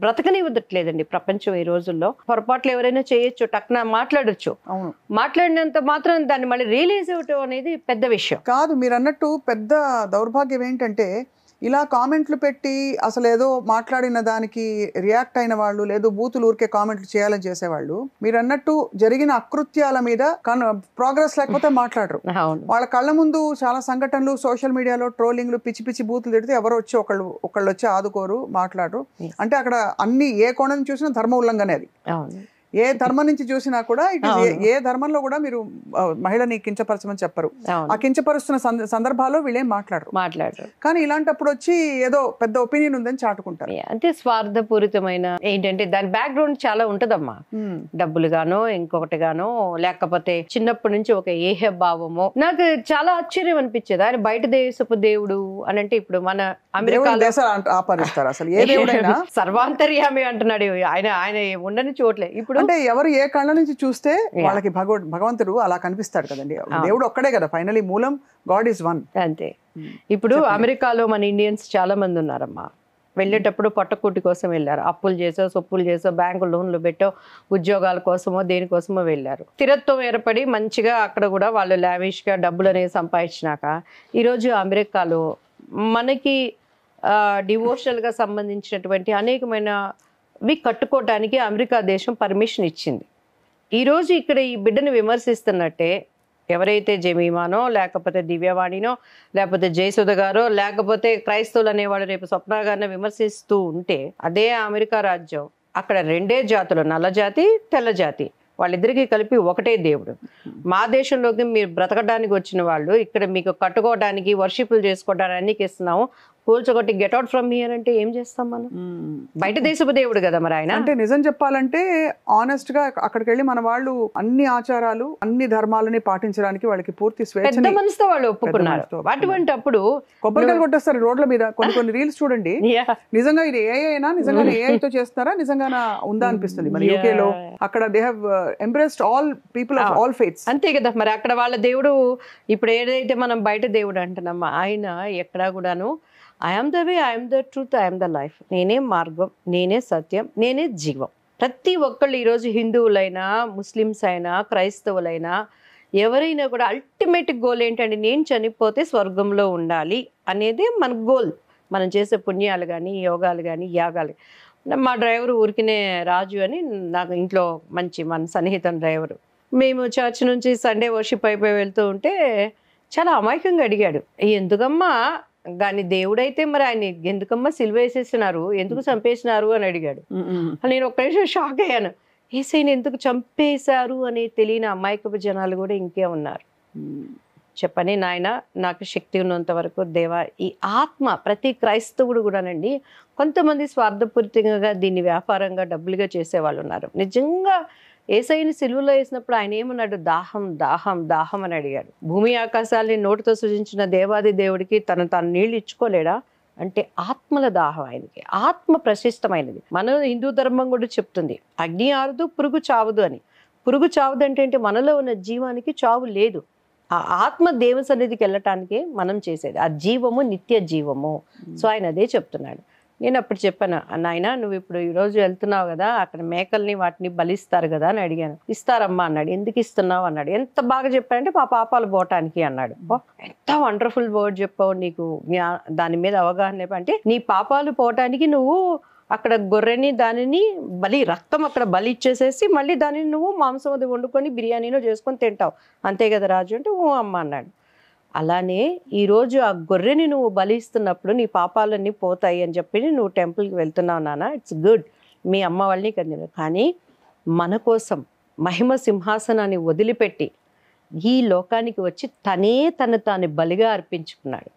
బ్రతకనివ్వట్లేదండి ప్రపంచం ఈ రోజుల్లో. పొరపాట్లు ఎవరైనా చేయొచ్చు, టక్న మాట్లాడొచ్చు. మాట్లాడినంత మాత్రం దాన్ని మళ్ళీ రియలైజ్ అవ్వటం అనేది పెద్ద విషయం కాదు. మీరు అన్నట్టు పెద్ద దౌర్భాగ్యం ఏంటంటే, ఇలా కామెంట్లు పెట్టి అసలు ఏదో మాట్లాడిన దానికి రియాక్ట్ అయిన వాళ్ళు, లేదు బూతులు ఊరికే కామెంట్లు చేయాలని చేసేవాళ్ళు, మీరు అన్నట్టు జరిగిన అకృత్యాల మీద ప్రోగ్రెస్ లేకపోతే మాట్లాడరు. వాళ్ళ కళ్ళ ముందు చాలా సంఘటనలు సోషల్ మీడియాలో ట్రోలింగ్లు, పిచ్చి పిచ్చి బూతులు తిడితే ఎవరు వచ్చి ఒకళ్ళు వచ్చి ఆదుకోరు, మాట్లాడరు. అంటే అక్కడ అన్ని ఏ కోణం చూసినా ధర్మ ఉల్లంఘనే అది. ఏ ధర్మం నుంచి చూసినా కూడా ఏ ధర్మంలో కూడా మీరు మహిళని కించపరచమని చెప్పరు. ఆ కించపరుస్తున్న సందర్భాల్లో వీళ్ళేం మాట్లాడరు. కానీ ఇలాంటప్పుడు వచ్చి ఏదో పెద్ద ఒపీనియన్ ఉందని చాటుకుంటారు. అంటే స్వార్థపూరితమైన ఏంటంటే దాని బ్యాక్గ్రౌండ్ చాలా ఉంటదమ్మా. డబ్బులు గానో ఇంకొకటి గానో, లేకపోతే చిన్నప్పటి నుంచి ఒక ఏహ భావమో. నాకు చాలా ఆశ్చర్యం అనిపించేది, ఆయన బయట దేశపు దేవుడు అని అంటే, ఇప్పుడు మన అమెరికాలో సర్వాంతర్యామి అంటున్నాడు ఆయన. ఆయన ఉండని చోట్లే ఇప్పుడు అంటే ఎవరు ఏ కళ్ళ నుంచి చూస్తే వాళ్ళకి భగవంతుడు అలా కనిపిస్తాడు కదండి. దేవుడు ఒక్కడే కదా, ఫైనలీ మూలం గాడ్ ఈజ్ వన్. అంతే. ఇప్పుడు అమెరికాలో మన ఇండియన్స్ చాలా మంది ఉన్నారమ్మా. వెళ్ళేటప్పుడు పొట్టకూటి కోసం వెళ్ళారు. అప్పులు చేసో, సొప్పులు చేసో, బ్యాంకు లోన్లు పెట్టో, ఉద్యోగాల కోసమో దేనికోసమో వెళ్ళారు. స్థిరత్వం ఏర్పడి మంచిగా అక్కడ కూడా వాళ్ళు లావిష్గా డబ్బులు అనేవి సంపాదించినాక ఈరోజు అమెరికాలో మనకి డివోషనల్గా సంబంధించినటువంటి అనేకమైనవి కట్టుకోవటానికి అమెరికా దేశం పర్మిషన్ ఇచ్చింది. ఈరోజు ఇక్కడ ఈ బిడ్డను విమర్శిస్తున్నట్టే ఎవరైతే జమీమానో, లేకపోతే దివ్యవాణినో, లేకపోతే జయసుధ గారో, లేకపోతే క్రైస్తవులు అనేవాళ్ళు రేపు స్వప్న గారిని విమర్శిస్తూ ఉంటే, అదే అమెరికా రాజ్యం అక్కడ రెండే జాతులు, నల్ల జాతి, తెల్ల జాతి, వాళ్ళిద్దరికీ కలిపి ఒకటే దేవుడు. మా దేశంలోకి మీరు బ్రతకడానికి వచ్చిన వాళ్ళు ఇక్కడ మీకు కట్టుకోవడానికి, వర్షిపులు చేసుకోవడానికి అన్నికి ఇస్తున్నాము, కూల్చొకటి గెట్ అవుట్ ఫ్రమ్ హియర్ అంటే ఏం చేస్తాం మనం? బయట దేశపు దేవుడు కదా మరి ఆయన. అంటే నిజం చెప్పాలంటే ఆనెస్ట్ గా అక్కడికి వెళ్ళి మన వాళ్ళు అన్ని ఆచారాలు, అన్ని ధర్మాలని పాటించడానికి వాళ్ళకి పూర్తి స్వేచ్ఛ, పెద్ద మనసుతో వాళ్ళు ఒప్పుకున్నారు. అటువంటి అప్పుడు కొబ్బరికాయలు కొట్టేస్తారు రోడ్ల మీద. కొన్ని రీల్స్ చూడండి, నిజంగా ఇది ఏ అయినా నిజంగా ఏఐతో చేస్తారా, నిజంగా ఉందా అనిపిస్తుంది. మన యూకేలో అక్కడ they have embraced all people of all faiths. అంతే కదా మరి. అక్కడ వాళ్ళ దేవుడు, ఇప్పుడు ఏదైతే మనం బయట దేవుడు అంటున్నామో, ఆయన ఎక్కడా కూడాను I am the way, I am the truth, I am the life, నేనే మార్గం, నేనే సత్యం, నేనే జీవం. ప్రతి ఒక్కళ్ళు ఈరోజు హిందువులైనా, ముస్లిమ్స్ అయినా, క్రైస్తవులైనా, ఎవరైనా కూడా అల్టిమేట్ గోల్ ఏంటంటే, నేను చనిపోతే స్వర్గంలో ఉండాలి అనేది మన గోల్. మనం చేసే పుణ్యాలు కానీ, యోగాలు కానీ, యాగాలు. మా డ్రైవర్ ఊరికినే రాజు అని, నాకు ఇంట్లో మంచి మన సన్నిహితం డ్రైవరు. మేము చర్చ్ నుంచి సండే వర్షిప్ అయిపోయి వెళ్తూ ఉంటే చాలా అమాయకంగా అడిగాడు, ఎందుకమ్మా కానీ దేవుడైతే మరి ఆయన ఎందుకమ్మా సిలువ వేసేసినారు, ఎందుకు చంపేసినారు అని అడిగాడు. నేను ఒక్క నిమిషం షాక్ అయ్యాను. ఏసైని ఎందుకు చంపేశారు అని తెలియని అమాయకపు జనాలు కూడా ఇంకే ఉన్నారు. చెప్పని నాయన, నాకు శక్తి ఉన్నంత వరకు దేవా, ఈ ఆత్మ ప్రతి క్రైస్తవుడు కూడానండి, కొంతమంది స్వార్థపూరితంగా దీన్ని వ్యాపారంగా డబ్బులుగా చేసేవాళ్ళు ఉన్నారు. నిజంగా ఏసైని సిలువలో వేసినప్పుడు ఆయన ఏమన్నాడు, దాహం దాహం దాహం అని అడిగాడు. భూమి ఆకాశాలని నోటితో సృజించిన దేవాది దేవుడికి తాను నీళ్లు ఇచ్చుకోలేడా అంటే ఆత్మల దాహం ఆయనకి. ఆత్మ ప్రశస్తమైనది. మన హిందూ ధర్మం కూడా చెప్తుంది, అగ్ని ఆరదు పురుగు చావదు అని. పురుగు చావదు అంటే మనలో ఉన్న జీవానికి చావు లేదు. ఆ ఆత్మ దేవ సన్నిధికి వెళ్ళటానికే మనం చేసేది. ఆ జీవము నిత్య జీవము. సో ఆయన అదే చెప్తున్నాడు, నేను అప్పుడు చెప్పాను, నాయన నువ్వు ఇప్పుడు ఈరోజు వెళ్తున్నావు కదా, అక్కడ మేకల్ని వాటిని బలిస్తారు కదా అని అడిగాను. ఇస్తారమ్మా అన్నాడు. ఎందుకు ఇస్తున్నావు అన్నాడు. ఎంత బాగా చెప్పానంటే మా పాపాలు పోవటానికి అన్నాడు. ఎంత వండర్ఫుల్ వర్డ్ చెప్పావు, నీకు దాని మీద అవగాహన అంటే నీ పాపాలు పోవటానికి నువ్వు అక్కడ గొర్రెని దానిని రక్తం అక్కడ బలి ఇచ్చేసేసి మళ్ళీ దానిని నువ్వు మాంసం అది వండుకొని బిర్యానీలో చేసుకొని తింటావు అంతే కదా రాజు అంటే ఓ అమ్మ అన్నాడు. అలానే ఈరోజు ఆ గొర్రెని నువ్వు బలిస్తున్నప్పుడు నీ పాపాలన్నీ పోతాయి అని చెప్పి నువ్వు టెంపుల్కి వెళ్తున్నావు నాన్న, ఇట్స్ గుడ్, మీ అమ్మ వాళ్ళని కదిలి, కానీ మన కోసం మహిమ సింహాసనాన్ని వదిలిపెట్టి ఈ లోకానికి వచ్చి తను తాను బలిగా అర్పించుకున్నాడు.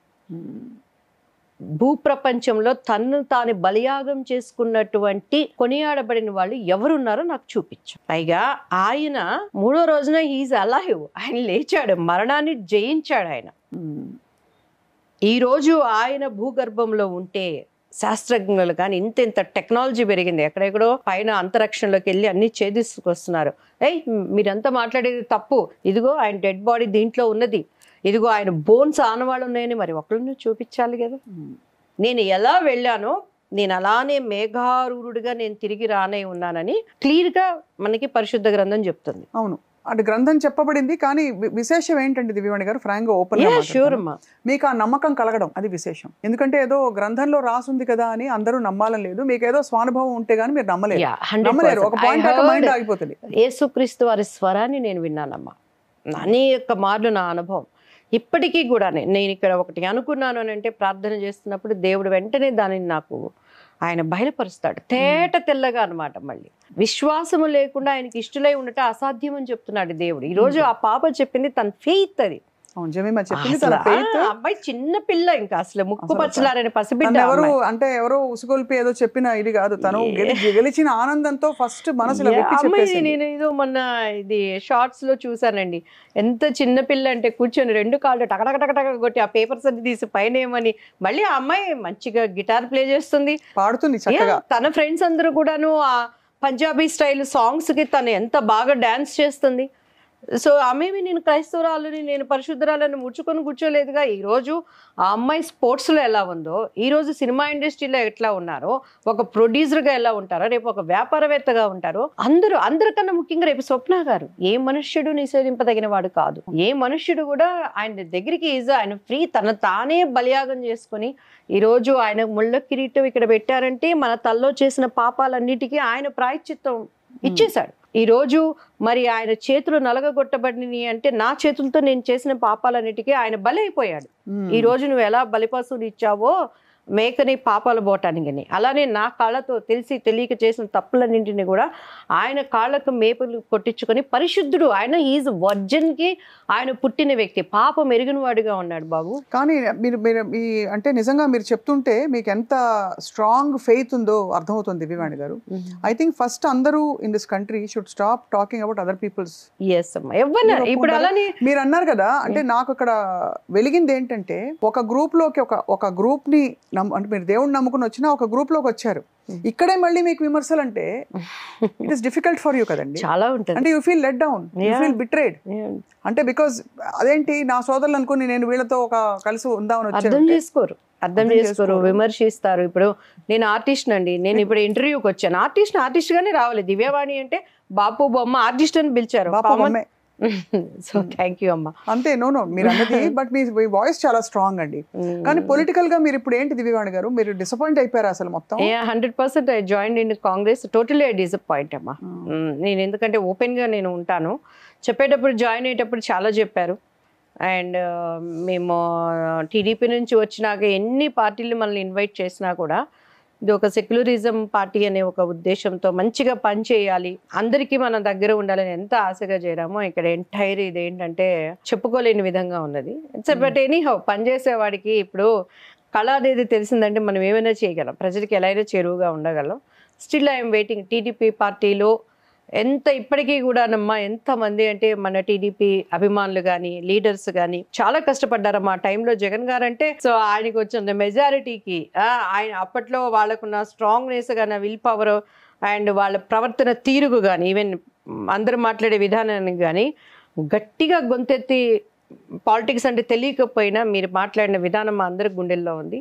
భూప్రపంచంలో తను తాను బలియాగం చేసుకున్నటువంటి కొనియాడబడిన వాళ్ళు ఎవరున్నారో నాకు చూపించు. పైగా ఆయన 3వ రోజున హీజ్ అలైవ్, ఆయన లేచాడు, మరణాన్ని జయించాడు ఆయన. ఈరోజు ఆయన భూగర్భంలో ఉంటే శాస్త్రజ్ఞులు కానీ ఇంత టెక్నాలజీ పెరిగింది, ఎక్కడెక్కడో పైన అంతరిక్షంలోకి వెళ్ళి అన్ని ఛేదిసుకొస్తున్నారు. మీరంతా మాట్లాడేది తప్పు, ఇదిగో ఆయన డెడ్ బాడీ దీంట్లో ఉన్నది, ఇదిగో ఆయన బోన్స్ ఆనవాళ్ళు ఉన్నాయని మరి ఒకళ్ళని చూపించాలి కదా. నేను ఎలా వెళ్ళానో నేను అలానే మేఘారూరుడిగా నేను తిరిగి రానే ఉన్నానని క్లియర్గా మనకి పరిశుద్ధ గ్రంథం చెప్తుంది. అవును, అంటే గ్రంథం చెప్పబడింది, కానీ విశేషం ఏంటంటే దివ్యవాణి గారు ఫ్రాంక్ గా ఓపెన్ మీకు ఆ నమ్మకం కలగడం అది విశేషం. ఎందుకంటే ఏదో గ్రంథంలో రాసుంది కదా అని అందరూ నమ్మాలని లేదు, మీకు ఏదో స్వానుభవం ఉంటే గానీ మీరు నమ్మలేరు. ఒక పాయింట్ మైండ్ ఆగిపోతుంది. యేసుక్రీస్తు వారి స్వరాన్ని నేను విన్నానమ్మా, అనేక మార్లు నా అనుభవం. ఇప్పటికీ కూడా నేను ఇక్కడ ఒకటి అనుకున్నాను అని అంటే ప్రార్థన చేస్తున్నప్పుడు దేవుడు వెంటనే దానిని నాకు ఆయన బయలుపరుస్తాడు తేట తెల్లగా అనమాట. మళ్ళీ విశ్వాసము లేకుండా ఆయనకి ఇష్టలై ఉండటం అసాధ్యం అని చెప్తున్నాడు దేవుడు. ఈరోజు ఆ పాప చెప్పింది తన ఫెయిత్, అది అబ్బాయి చిన్న పిల్ల, ఇంకా అసలు ముక్కు పచ్చలారని పసిబిడ్డ. ఎవరు అంటే ఎవరో ఉసుగొల్పి ఏదో చెప్పిన ఇది కాదు, తను గెలిచిన ఆనందంతో ఫస్ట్ మనసులో అమ్మాయి. నేను ఏదో మొన్న ఇది షార్ట్స్ లో చూసానండి, ఎంత చిన్న పిల్ల అంటే కూర్చొని 2 కాళ్ళు టకటకటక కొట్టి ఆ పేపర్స్ అన్ని తీసి పైన ఏమని మళ్ళీ ఆ అమ్మాయి మంచిగా గిటార్ ప్లే చేస్తుంది, పాడుతుంది చక్కగా. తన ఫ్రెండ్స్ అందరూ కూడాను ఆ పంజాబీ స్టైల్ సాంగ్స్ కి తను ఎంత బాగా డాన్స్ చేస్తుంది. సో ఆమెవి నేను క్రైస్తవురాలని నేను పరిశుద్ధరాలని ముడుచుకొని కూర్చోలేదుగా. ఈరోజు ఆ అమ్మాయి స్పోర్ట్స్లో ఎలా ఉందో, ఈరోజు సినిమా ఇండస్ట్రీలో ఎట్లా ఉన్నారో, ఒక ప్రొడ్యూసర్గా ఎలా ఉంటారో, రేపు ఒక వ్యాపారవేత్తగా ఉంటారో, అందరికన్నా ముఖ్యంగా రేపు స్వప్న గారు ఏ మనుష్యుడు నిషేధింపదగిన వాడు కాదు. ఏ మనుష్యుడు కూడా ఆయన దగ్గరికి ఆయన ఫ్రీ, తన తానే బలియాగం చేసుకొని ఈరోజు ఆయన ముళ్ళ కిరీటం ఇక్కడ పెట్టారంటే మన తల్లో చేసిన పాపాలన్నిటికీ ఆయన ప్రాయశ్చిత్తం ఇచ్చేశాడు. ఈ రోజు మరి ఆయన చేతులు నలగగొట్టబడినవి అంటే నా చేతులతో నేను చేసిన పాపాలన్నిటికీ ఆయన బలి అయిపోయాడు. ఈ రోజు నువ్వు ఎలా బలిపశువుని ఇచ్చావో మేకని పాపాలు పోవటానికి, అలానే నా కాళ్ళతో తెలిసి తెలియక చేసిన తప్పులన్నింటినీ కూడా ఆయన కాళ్ళకు మేపులు కొట్టించుకొని పరిశుద్ధుడు ఆయన. ఈజ్ వర్జిన్ కి ఆయన పుట్టిన వ్యక్తి, పాపం ఎరిగిన వాడిగా ఉన్నాడు బాబు. కానీ మీరు అంటే నిజంగా మీరు చెప్తుంటే మీకు ఎంత స్ట్రాంగ్ ఫెయిత్ ఉందో అర్థమవుతుంది దివ్యవాణి గారు. ఐ థింక్ ఫస్ట్ అందరూ in this country should stop talking about other peoples. ఇప్పుడు అలానే మీరు అన్నారు కదా, అంటే నాకు ఇక్కడ వెలిగింది ఏంటంటే ఒక గ్రూప్ లోకి ఒక గ్రూప్ ని అంటే మీరు దేవుడిని నమ్ముకుని వచ్చినా ఒక గ్రూప్ లోకి వచ్చారు, ఇక్కడే మళ్ళీ మీకు విమర్శలు అంటే it is difficult for you కదండి. చాలా ఉంటుంది. అంటే you feel let down, you feel betrayed. అంటే బికాస్ అదేంటి నా సోదరులు అనుకుని నేను వీళ్ళతో ఒక కలిసి ఉందామని వచ్చాను. అర్థం చేసుకోరు, విమర్శిస్తారు. ఇప్పుడు నేను ఆర్టిస్ట్ అండి, నేను ఇప్పుడు ఇంటర్వ్యూకి వచ్చాను, ఆర్టిస్ట్ గానే రావాలి. దివ్యవాణి అంటే బాపు బొమ్మ ఆర్టిస్ట్ అని పిలిచారు. సో థ్యాంక్ యూ అమ్మా. అంతే, నో మీరు అన్నది, బట్ మీ వాయిస్ చాలా స్ట్రాంగ్ అండి. కానీ పొలిటికల్ గా మీరు ఇప్పుడు ఏంటి దివ్యవాణి గారు, మీరు డిసప్పాయింట్ అయిపోయారు అసలు మొత్తం? 100% I join in Congress, totally disappoint అమ్మా. నేను ఎందుకంటే ఓపెన్ గా నేను ఉంటాను, చెప్పేటప్పుడు జాయిన్ అయ్యేటప్పుడు చాలా చెప్పారు. అండ్ మేము టీడీపీ నుంచి వచ్చినాక ఎన్ని పార్టీలు మనల్ని ఇన్వైట్ చేసినా కూడా ఇది ఒక సెక్యులరిజం పార్టీ అనే ఒక ఉద్దేశంతో మంచిగా పనిచేయాలి, అందరికీ మన దగ్గర ఉండాలని ఎంత ఆశగా చేరామో ఇక్కడ ఎంటైర్ ఇది ఏంటంటే చెప్పుకోలేని విధంగా ఉన్నది. బట్ ఎనీహౌ పనిచేసేవాడికి ఇప్పుడు కళ అనేది తెలిసిందంటే మనం ఏమైనా చేయగలం, ప్రజలకి ఎలా అయినా చేరువుగా ఉండగలం. Still I'm waiting. టీడీపీ పార్టీలో ఇప్పటికీ కూడా నమ్మా ఎంతమంది అంటే మన టీడీపీ అభిమానులు కానీ లీడర్స్ కానీ చాలా కష్టపడ్డారు మా టైంలో. జగన్ గారు అంటే సో ఆయనకి వచ్చిన మెజారిటీకి ఆయన అప్పట్లో వాళ్ళకున్న స్ట్రాంగ్నెస్ కానీ విల్ పవర్ అండ్ వాళ్ళ ప్రవర్తన తీరుకు కానీ ఈవెన్ అందరూ మాట్లాడే విధానానికి కానీ గట్టిగా గొంతెత్తి పాలిటిక్స్ అంటే తెలియకపోయినా మీరు మాట్లాడిన విధానం మా అందరి గుండెల్లో ఉంది.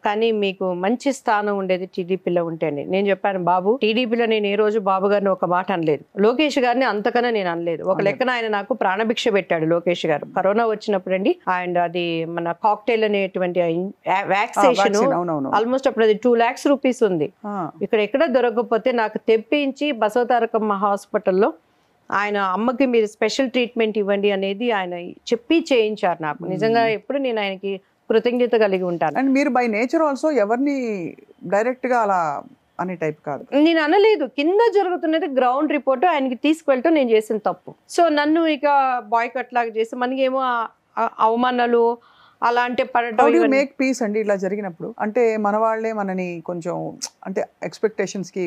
కానీ మీకు మంచి స్థానం ఉండేది టీడీపీలో ఉంటేనే. నేను చెప్పాను బాబు, టీడీపీలో నేను ఏ రోజు బాబు గారిని ఒక మాట అనలేదు, లోకేష్ గారిని అంతకన్నా నేను అనలేదు. ఒక లెక్కన ఆయన నాకు ప్రాణభిక్ష పెట్టాడు లోకేష్ గారు. కరోనా వచ్చినప్పుడు అండి, అండ్ అది మన కాక్టైల్ అనేటువంటి వ్యాక్సినేషన్ ఆల్మోస్ట్ అప్పుడు అది 2 lakhs రూపీస్ ఉంది. ఇక్కడ ఎక్కడ దొరకకపోతే నాకు తెప్పించి బసవతారకమ్మ హాస్పిటల్లో ఆయన అమ్మకి మీరు స్పెషల్ ట్రీట్మెంట్ ఇవ్వండి అనేది ఆయన చెప్పి చేయించారు నాకు. నిజంగా ఎప్పుడు నేను ఆయనకి కృతజ్ఞత కలిగి ఉంటాను. అండ్ మీరు బై నేచర్ ఆల్సో ఎవరిని డైరెక్ట్ గా అలా అనే టైప్ కాదు. నేను అనలేదు, కింద జరుగుతున్నది గ్రౌండ్ రిపోర్ట్ ఆయనకి తీసుకువెళ్తూ నేను చేసిన తప్పు. సో నన్ను ఇక బాయ్కట్ లాగా చేసి మనకేమో అవమానాలు అలాంటి పడటం. మేక్ పీస్ అండి ఇట్లా జరిగినప్పుడు. అంటే మన వాళ్ళే మనని కొంచెం అంటే ఎక్స్పెక్టేషన్స్ కి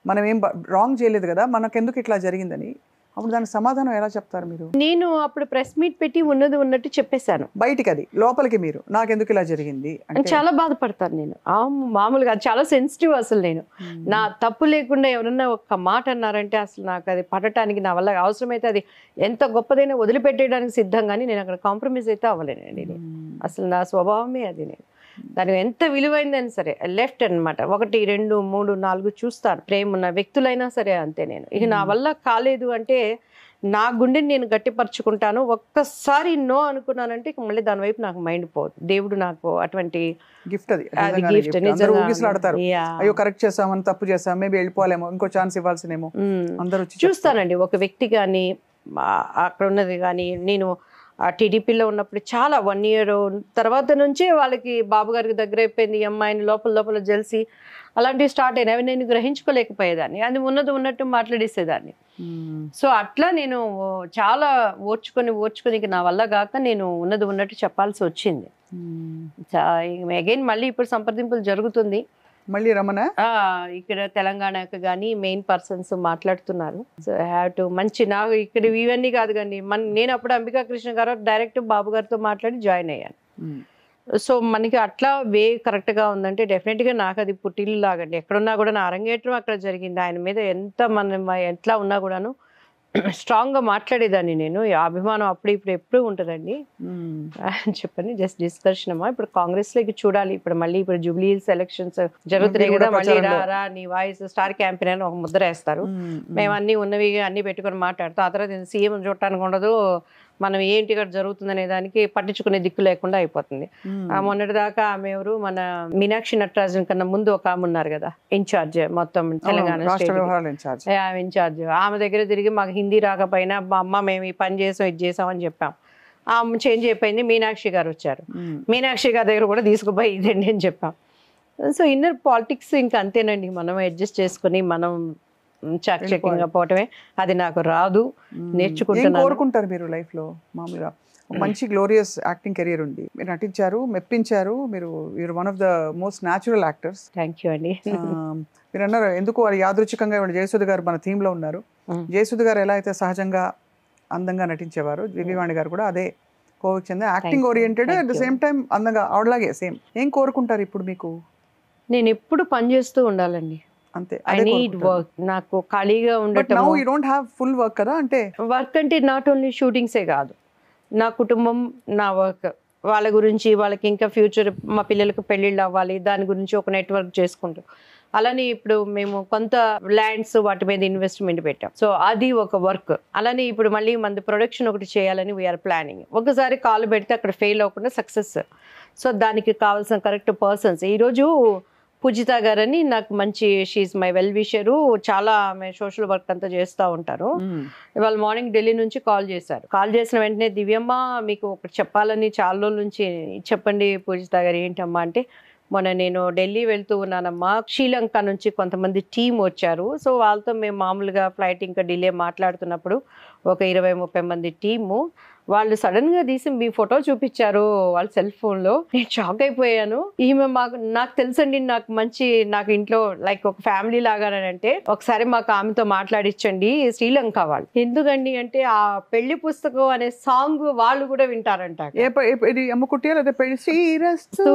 మనం ఏం రాంగ్ చేయలేదు కదా, మనకెందుకు ఇట్లా జరిగిందని, అప్పుడు దానికి సమాధానం ఎలా చెప్తారు మీరు? నేను అప్పుడు ప్రెస్ మీట్ పెట్టి ఉన్నది ఉన్నట్టు చెప్పేశాను బయటికి. అది లోపలికి మీరు నాకెందుకు ఇలా జరిగింది అంటే చాలా బాధపడతాను నేను. మామూలుగా చాలా సెన్సిటివ్ అసలు. నేను నా తప్పు లేకుండా ఎవరన్నా ఒక్క మాట అన్నారంటే అసలు నాకు అది పడటానికి నా వల్ల అవసరమైతే అది ఎంత గొప్పదైనా వదిలిపెట్టేయడానికి సిద్ధం, కానీ నేను అక్కడ కాంప్రమైజ్ అయితే అవ్వలేనండి. నేను అసలు నా స్వభావమే అది. నేను దానికి ఎంత విలువైందని సరే లెఫ్ట్ అనమాట, 1 2 3 4 చూస్తాను. ప్రేమ ఉన్న వ్యక్తులైనా సరే అంతే. నేను ఇక నా వల్ల కాలేదు అంటే నా గుండెని నేను గట్టిపరుచుకుంటాను. ఒక్కసారి నో అనుకున్నానంటే ఇక మళ్ళీ దాని వైపు నాకు మైండ్ పోదు. దేవుడు నాకు అటువంటి గిఫ్ట్. అది గిఫ్ట్. అయ్యో కరెక్ట్ చేసామని, తప్పు చేసాం, మేబీ వెళ్ళిపోలేమో, ఇంకో ఛాన్స్ ఇవ్వాల్సినేమో అందరూ చూస్తానండి. ఒక వ్యక్తి కానీ అక్కడ ఉన్నది కానీ, నేను ఆ టీడీపీలో ఉన్నప్పుడు చాలా 1 year తర్వాత నుంచే వాళ్ళకి బాబు గారికి దగ్గర అయిపోయింది. ఈ అమ్మాయిని లోపల జెల్సీ అలాంటివి స్టార్ట్ అయినాయి. అవి నేను గ్రహించుకోలేకపోయేదాన్ని. అది ఉన్నట్టు మాట్లాడేసేదాన్ని. సో అట్లా నేను చాలా ఓర్చుకొని నా వల్ల కాక నేను ఉన్నట్టు చెప్పాల్సి వచ్చింది. అగైన్ మళ్ళీ ఇప్పుడు సంప్రదింపులు జరుగుతుంది. మళ్ళీ రమణ ఇక్కడ తెలంగాణకు కానీ మెయిన్ పర్సన్స్ మాట్లాడుతున్నారు. సో హ్యావ్ టు మంచి నాకు ఇక్కడ ఇవన్నీ కాదు కానీ నేను అప్పుడు అంబికా కృష్ణ గారు డైరెక్ట్ బాబు గారితో మాట్లాడి జాయిన్ అయ్యాను. సో మనకి అట్లా వే కరెక్ట్ గా ఉందంటే డెఫినెట్ గా నాకు అది పుట్టిల్లు లాగండి. ఎక్కడున్నా కూడా నా అరంగేట్రం అక్కడ జరిగింది. ఆయన మీద ఎంత ఎట్లా ఉన్నా కూడాను స్ట్రాంగ్ గా మాట్లాడేదాన్ని నేను. అభిమానం అప్పుడు ఇప్పుడు ఎప్పుడు ఉంటుందండి చెప్పండి. జస్ట్ డిస్కషన్ అమ్మా. ఇప్పుడు కాంగ్రెస్ లోకి చూడాలి. ఇప్పుడు జూబ్లీ హిల్స్ ఎలక్షన్స్ జరుగుతున్నాయి కదా, మళ్ళీ రా నీ వాయిస్ స్టార్ క్యాంపెయిన్ అని ఒక ముద్ర వేస్తారు. మేము అన్ని ఉన్నవి అన్ని పెట్టుకొని మాట్లాడతాం. ఆ తర్వాత సీఎం చూడటానికి ఉండదు, మనం ఏంటి ఇక్కడ జరుగుతుంది అనే దానికి పట్టించుకునే దిక్కు లేకుండా అయిపోతుంది. మొన్నటి దాకా ఆమె ఎవరు, మన మీనాక్షి నటరాజన్ కన్నా ముందు ఒక ఆమె ఉన్నారు కదా ఇన్ఛార్జ్ మొత్తం తెలంగాణ ఇన్ఛార్జ్. ఆమె దగ్గర తిరిగి మాకు హిందీ రాకపోయినా మా అమ్మ మేము ఈ పని చేసాం ఇది చేసాం అని చెప్పాం. ఆమె చేంజ్ అయిపోయింది. మీనాక్షి గారు వచ్చారు. మీనాక్షి గారి దగ్గర కూడా తీసుకుపోయి ఇదండి అని చెప్పాం. సో ఇన్నర్ పాలిటిక్స్ ఇంకా అంతేనండి. మనం అడ్జస్ట్ చేసుకుని మనం చాకచక్యంగా పోవటమే. అది నాకు రాదు, నేర్చుకుంటున్నాను. కోరుకుంటారు మీరు లైఫ్ లో మామూలుగా మంచి గ్లోరియస్ యాక్టింగ్ కెరియర్ ఉంది, మీరు నటించారు, మెప్పించారు, మీరు one of the most natural actors. Thank you అండి. మీరు అన్నారు ఎందుకు యాదృచ్ఛికంగా ఇవాళ జయసుధ గారు మన థీమ్ లో ఉన్నారు. జయసుధ గారు ఎలా అయితే సహజంగా అందంగా నటించేవారు, దివ్యవాణి గారు కూడా అదే కోవికి చెందిన acting oriented, at the same time అందంగా ఆవిడలాగే సేమ్. ఏం కోరుకుంటారు ఇప్పుడు మీకు? నేను ఎప్పుడు పని చేస్తూ ఉండాలండి. అంతే. I need work. నాకు ఖాళీగా ఉండటం. Now you don't have full work కదా. అంటే వర్క్ అంటే నాట్ ఓన్లీ షూటింగ్సే కాదు, నా కుటుంబం, నా వర్క్, వాళ్ళ గురించి, వాళ్ళకి ఇంకా ఫ్యూచర్ మా పిల్లలకు పెళ్ళిళ్ళు అవ్వాలి, దాని గురించి ఒక నెట్వర్క్ చేసుకుంటూ. అలానే ఇప్పుడు మేము కొంత ల్యాండ్స్ వాటి మీద ఇన్వెస్ట్మెంట్ పెట్టాం. సో అది ఒక వర్క్. అలానే ఇప్పుడు మళ్ళీ మన ప్రొడక్షన్ ఒకటి చేయాలని వీఆర్ ప్లానింగ్. ఒకసారి కాల్ పెడితే అక్కడ ఫెయిల్ అవ్వకుండా సక్సెస్. సో దానికి కావాల్సిన కరెక్ట్ పర్సన్స్. ఈరోజు పూజిత గారని నాకు మంచి, షీఈ్ మై వెల్ విషరు, చాలా ఆమె సోషల్ వర్క్ అంతా చేస్తూ ఉంటారు. ఇవాళ మార్నింగ్ ఢిల్లీ నుంచి కాల్ చేశారు. కాల్ చేసిన వెంటనే దివ్యమ్మ మీకు ఒకటి చెప్పాలని చాలా రోజుల నుంచి, చెప్పండి పూజిత గారు ఏంటమ్మా అంటే, మొన్న నేను ఢిల్లీ వెళ్తూ ఉన్నానమ్మా, శ్రీలంక నుంచి కొంతమంది టీం వచ్చారు. సో వాళ్ళతో మేము మామూలుగా ఫ్లైట్ ఇంకా డిలే మాట్లాడుతున్నప్పుడు ఒక 20-30 మంది టీము, వాళ్ళు సడన్ గా తీసి మీ ఫోటో చూపించారు వాళ్ళ సెల్ ఫోన్ లో. నేను షాక్ అయిపోయాను. ఈమె నాకు తెలుసండి, నాకు ఇంట్లో లైక్ ఒక ఫ్యామిలీ లాగానంటే ఒకసారి మాకు ఆమెతో మాట్లాడించండి, శ్రీలంక వాళ్ళు. ఎందుకండి అంటే ఆ పెళ్లి పుస్తకం అనే సాంగ్ వాళ్ళు కూడా వింటారంట. అమ్ముకుట్టి లేదా పెళ్లి శ్రీరస్తు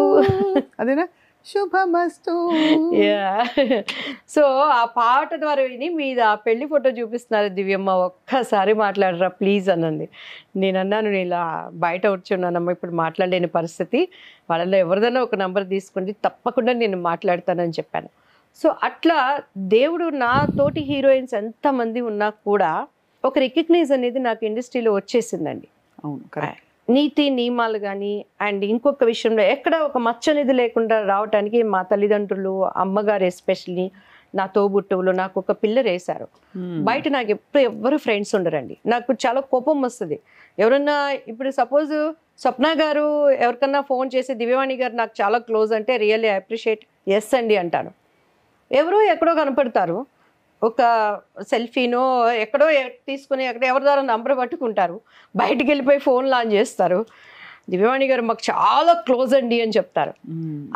అదేనా శుభమస్తు. సో ఆ పాట ద్వారా విని మీద ఆ పెళ్లి ఫోటో చూపిస్తున్నారు దివ్యమ్మ, ఒక్కసారి మాట్లాడరా ప్లీజ్ అన్నది. నేను అన్నాను, నేను ఇలా బయట వచ్చున్నానమ్మా, ఇప్పుడు మాట్లాడలేని పరిస్థితి, వాళ్ళలో ఎవరిదైనా ఒక నంబర్ తీసుకుంటే తప్పకుండా నేను మాట్లాడతానని చెప్పాను. సో అట్లా దేవుడు నా తోటి హీరోయిన్స్ ఎంతమంది ఉన్నా కూడా ఒక రికగ్నైజ్ అనేది నాకు ఇండస్ట్రీలో వచ్చేసిందండి. అవును, కరెక్ట్. నీతి నియమాలు కానీ అండ్ ఇంకొక విషయంలో ఎక్కడ ఒక మచ్చ అనేది లేకుండా రావటానికి మా తల్లిదండ్రులు, అమ్మగారు ఎస్పెషల్లీ, నా తోబుట్టువులు నాకు ఒక పిల్లర్ వేశారు. బయట నాకు ఎప్పుడు ఎవరు ఫ్రెండ్స్ ఉండరండి. నాకు చాలా కోపం వస్తుంది. ఎవరన్నా ఇప్పుడు సపోజ్ స్వప్న గారు ఎవరికన్నా ఫోన్ చేసి దివ్యవాణి గారు నాకు చాలా క్లోజ్ అంటే రియల్లీ అప్రిషియేట్, ఎస్ అండి అంటాను. ఎవరో ఎక్కడో కనపడతారు, ఒక సెల్ఫీనో ఎక్కడో తీసుకుని ఎక్కడ ఎవరి ద్వారా నంబర్ పట్టుకుంటారు, బయటికి వెళ్ళిపోయి ఫోన్ లాంచ్ చేస్తారు, దివ్యవాణి గారు మాకు చాలా క్లోజ్ అండి అని చెప్తారు.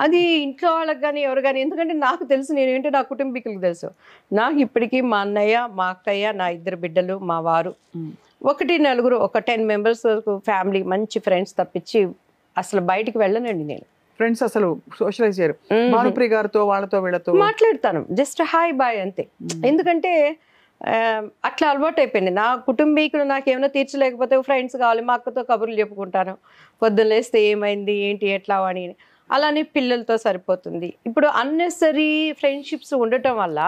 అది ఇంట్లో వాళ్ళకి కానీ ఎవరు కానీ, ఎందుకంటే నాకు తెలుసు నేనేంటో నా కుటుంబీకులకు తెలుసు. నాకు ఇప్పటికీ మా అన్నయ్య, మా అక్కయ్య, నా 2 బిడ్డలు, మా వారు, 1-4 ఒక 10 మెంబర్స్ ఫ్యామిలీ, మంచి ఫ్రెండ్స్ తప్పించి అసలు బయటికి వెళ్ళనండి నేను. ఫ్రెండ్స్ అసలు సోషలైజ్ చేయరు. భానుప్రియ గారితో వాళ్ళతో వీళ్ళతో మాట్లాడతాను, జస్ట్ హాయ్ బాయ్ అంతే. ఎందుకంటే అట్లా అలవాటు అయిపోయింది. నా కుటుంబీకులు నాకు ఏమైనా తీర్చలేకపోతే ఫ్రెండ్స్ కావాలి, మా అక్కతో కబుర్లు చెప్పుకుంటాను, పొద్దున్న లేస్తే ఏమైంది ఏంటి ఎట్లా అని. అలానే పిల్లలతో సరిపోతుంది. ఇప్పుడు అన్నెసరీ ఫ్రెండ్షిప్స్ ఉండటం వల్ల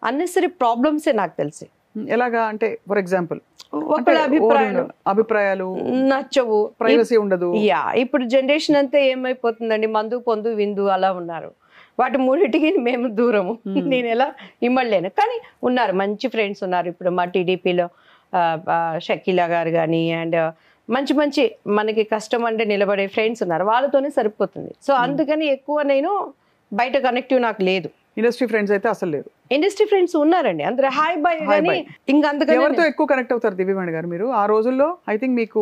అన్నెసరీ ప్రాబ్లమ్సే నాకు తెలిసి. ఎలాగా అంటే ఫర్ ఎగ్జాంపుల్ ఒకళ్ళ అభిప్రాయాలు నచ్చవు, ప్రైవసీ ఉండదు. ఇప్పుడు జనరేషన్ అంతా ఏమైపోతుందండి, మందు పొందు విందు అలా ఉన్నారు. వాటి మూడింటికి మేము దూరము, నేను ఎలా ఇమ్మలేను. కానీ ఉన్నారు మంచి ఫ్రెండ్స్ ఉన్నారు. ఇప్పుడు మా టీడీపీలో షకీలా గారు కానీ అండ్ మంచి మంచి మనకి కష్టం అంటే నిలబడే ఫ్రెండ్స్ ఉన్నారు, వాళ్ళతోనే సరిపోతుంది. సో అందుకని ఎక్కువ నేను బయట కనెక్టివ్ నాకు లేదు. ఇండస్ట్రీ ఫ్రెండ్స్ అయితే అసలు లేదు. ఇండస్ట్రీ ఫ్రెండ్స్ ఉన్నారండి, అందరూ హాయ్ బాయ్. కానీ ఇంకా అంతకన్నా ఎవరితో ఎక్కువ కనెక్ట్ అవుతారు దివ్యవాణి గారు మీరు ఆ రోజుల్లో? ఐ థింక్ మీకు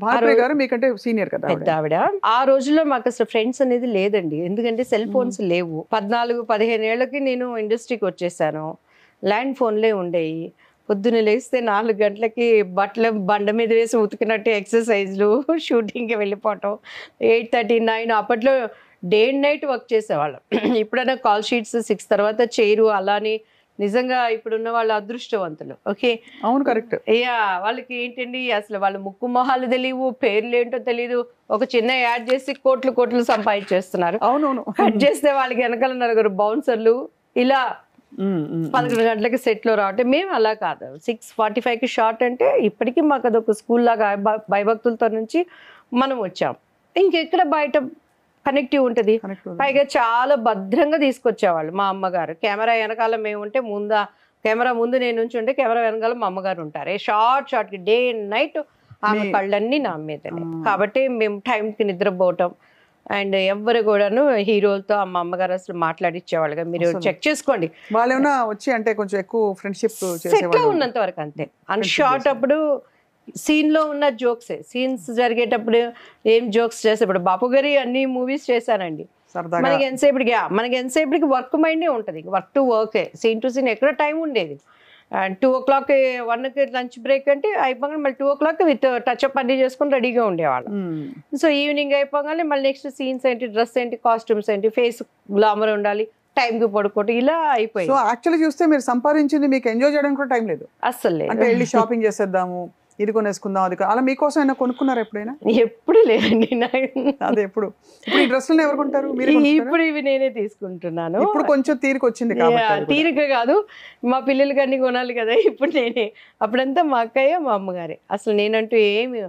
భానుప్రియ గారు మీకంటే సీనియర్ కదా పెద్ద ఆవిడ. ఆ రోజుల్లో మాకు అసలు ఫ్రెండ్స్ అనేది లేదండి, ఎందుకంటే సెల్ ఫోన్స్ లేవు. 14-15 ఏళ్ళకి నేను ఇండస్ట్రీకి వచ్చేసాను. ల్యాండ్ ఫోన్లే ఉండేవి. పొద్దున్న లేస్తే 4 గంటలకి బట్టలు బండ మీద వేసి ఉతికినట్టు ఎక్సర్సైజ్లు, షూటింగ్కి వెళ్ళిపోవటం. 8:30-9 అప్పట్లో డే అండ్ నైట్ వర్క్ చేసేవాళ్ళం. ఇప్పుడైనా కాల్ షీట్స్ 6 తర్వాత చేయరు. అలానే నిజంగా ఇప్పుడున్న వాళ్ళ అదృష్టవంతులు. ఓకే, అవును, కరెక్ట్. వాళ్ళకి ఏంటండి అసలు వాళ్ళ ముక్కు మొహాలు తెలియవు, పేర్లు ఏంటో తెలియదు. ఒక చిన్న యాడ్ చేసి కోట్లు సంపాదించేస్తున్నారు. అవునవును. కట్ చేస్తే వాళ్ళకి వెనకాల 4 బౌన్సర్లు ఇలా 11 గంటలకి సెట్లో రావటం. మేము అలా కాదు, 6:45కి షార్ట్ అంటే ఇప్పటికీ మాకు అదొక స్కూల్ లాగా భయభక్తులతో నుంచి మనం వచ్చాం. ఇంకెక్కడ బయట కనెక్టివ్ ఉంటుంది. పైగా చాలా భద్రంగా తీసుకొచ్చేవాళ్ళు మా అమ్మగారు. కెమెరా వెనకాల మేము ఉంటే కెమెరా ముందు నేను నుంచి ఉంటే కెమెరా వెనకాల మా అమ్మగారు ఉంటారు. షార్ట్కి డే అండ్ నైట్ ఆమె కళ్ళన్నీ నా మీదనే. కాబట్టి మేము టైంకి నిద్రపోవటం అండ్ ఎవరు కూడాను హీరోలతో మా అమ్మగారు అసలు మాట్లాడిచ్చేవాళ్ళుగా. మీరు చెక్ చేసుకోండి. వాళ్ళు ఏమైనా వచ్చి అంటే కొంచెం ఎక్కువ ఫ్రెండ్షిప్ సెట్లో ఉన్నంత వరకు అంతే. అండ్ షార్ట్ అప్పుడు సీన్లో ఉన్న జోక్సే, సీన్స్ జరిగేటప్పుడు ఏం జోక్స్ చేస్తే, ఇప్పుడు బాపు గారి అన్ని మూవీస్ చేశానండి. మనకి ఎంతసేపటికి వర్క్ మైండే ఉంటుంది, వర్క్ టు వర్కే, సీన్ టు సీన్ ఎక్కడ టైం ఉండేది. 2 o'clock 1కి లంచ్ బ్రేక్ అంటే అయిపోగానే మళ్ళీ 2 o'clock విత్ టచ్అప్ అన్నీ చేసుకుని రెడీగా ఉండేవాళ్ళం. సో ఈవినింగ్ అయిపోగానే మళ్ళీ నెక్స్ట్ సీన్స్ ఏంటి, డ్రెస్ ఏంటి, కాస్ట్యూమ్స్ ఏంటి, ఫేస్ గ్లామర్ ఉండాలి, టైంకి పడుకోవటం, ఇలా అయిపోయింది. సో యాక్చువల్లీ చూస్తే మీరు సంపాదించింది మీకు ఎంజాయ్ చేయడానికి కూడా టైం లేదు అస్సలు లేదు. అంటే వెళ్ళి షాపింగ్ చేసేద్దాము, ఇది కొనేసుకుందాం, అది అలా మీకోసం అయినా కొనుక్కున్నారు ఎప్పుడైనా? ఎప్పుడు లేదండి. అదే ఎప్పుడు ఈ డ్రెస్సులు ఎవరు కొంటారు? ఇప్పుడు ఇవి నేనే తీసుకుంటున్నాను. ఇప్పుడు కొంచెం తీరిక వచ్చింది. తీరిక కాదు, మా పిల్లలకి అన్ని కొనాలి కదా. ఇప్పుడు నేనే, అప్పుడంతా మా అక్కయ్య మా అమ్మగారే. అసలు నేనంటూ ఏమి,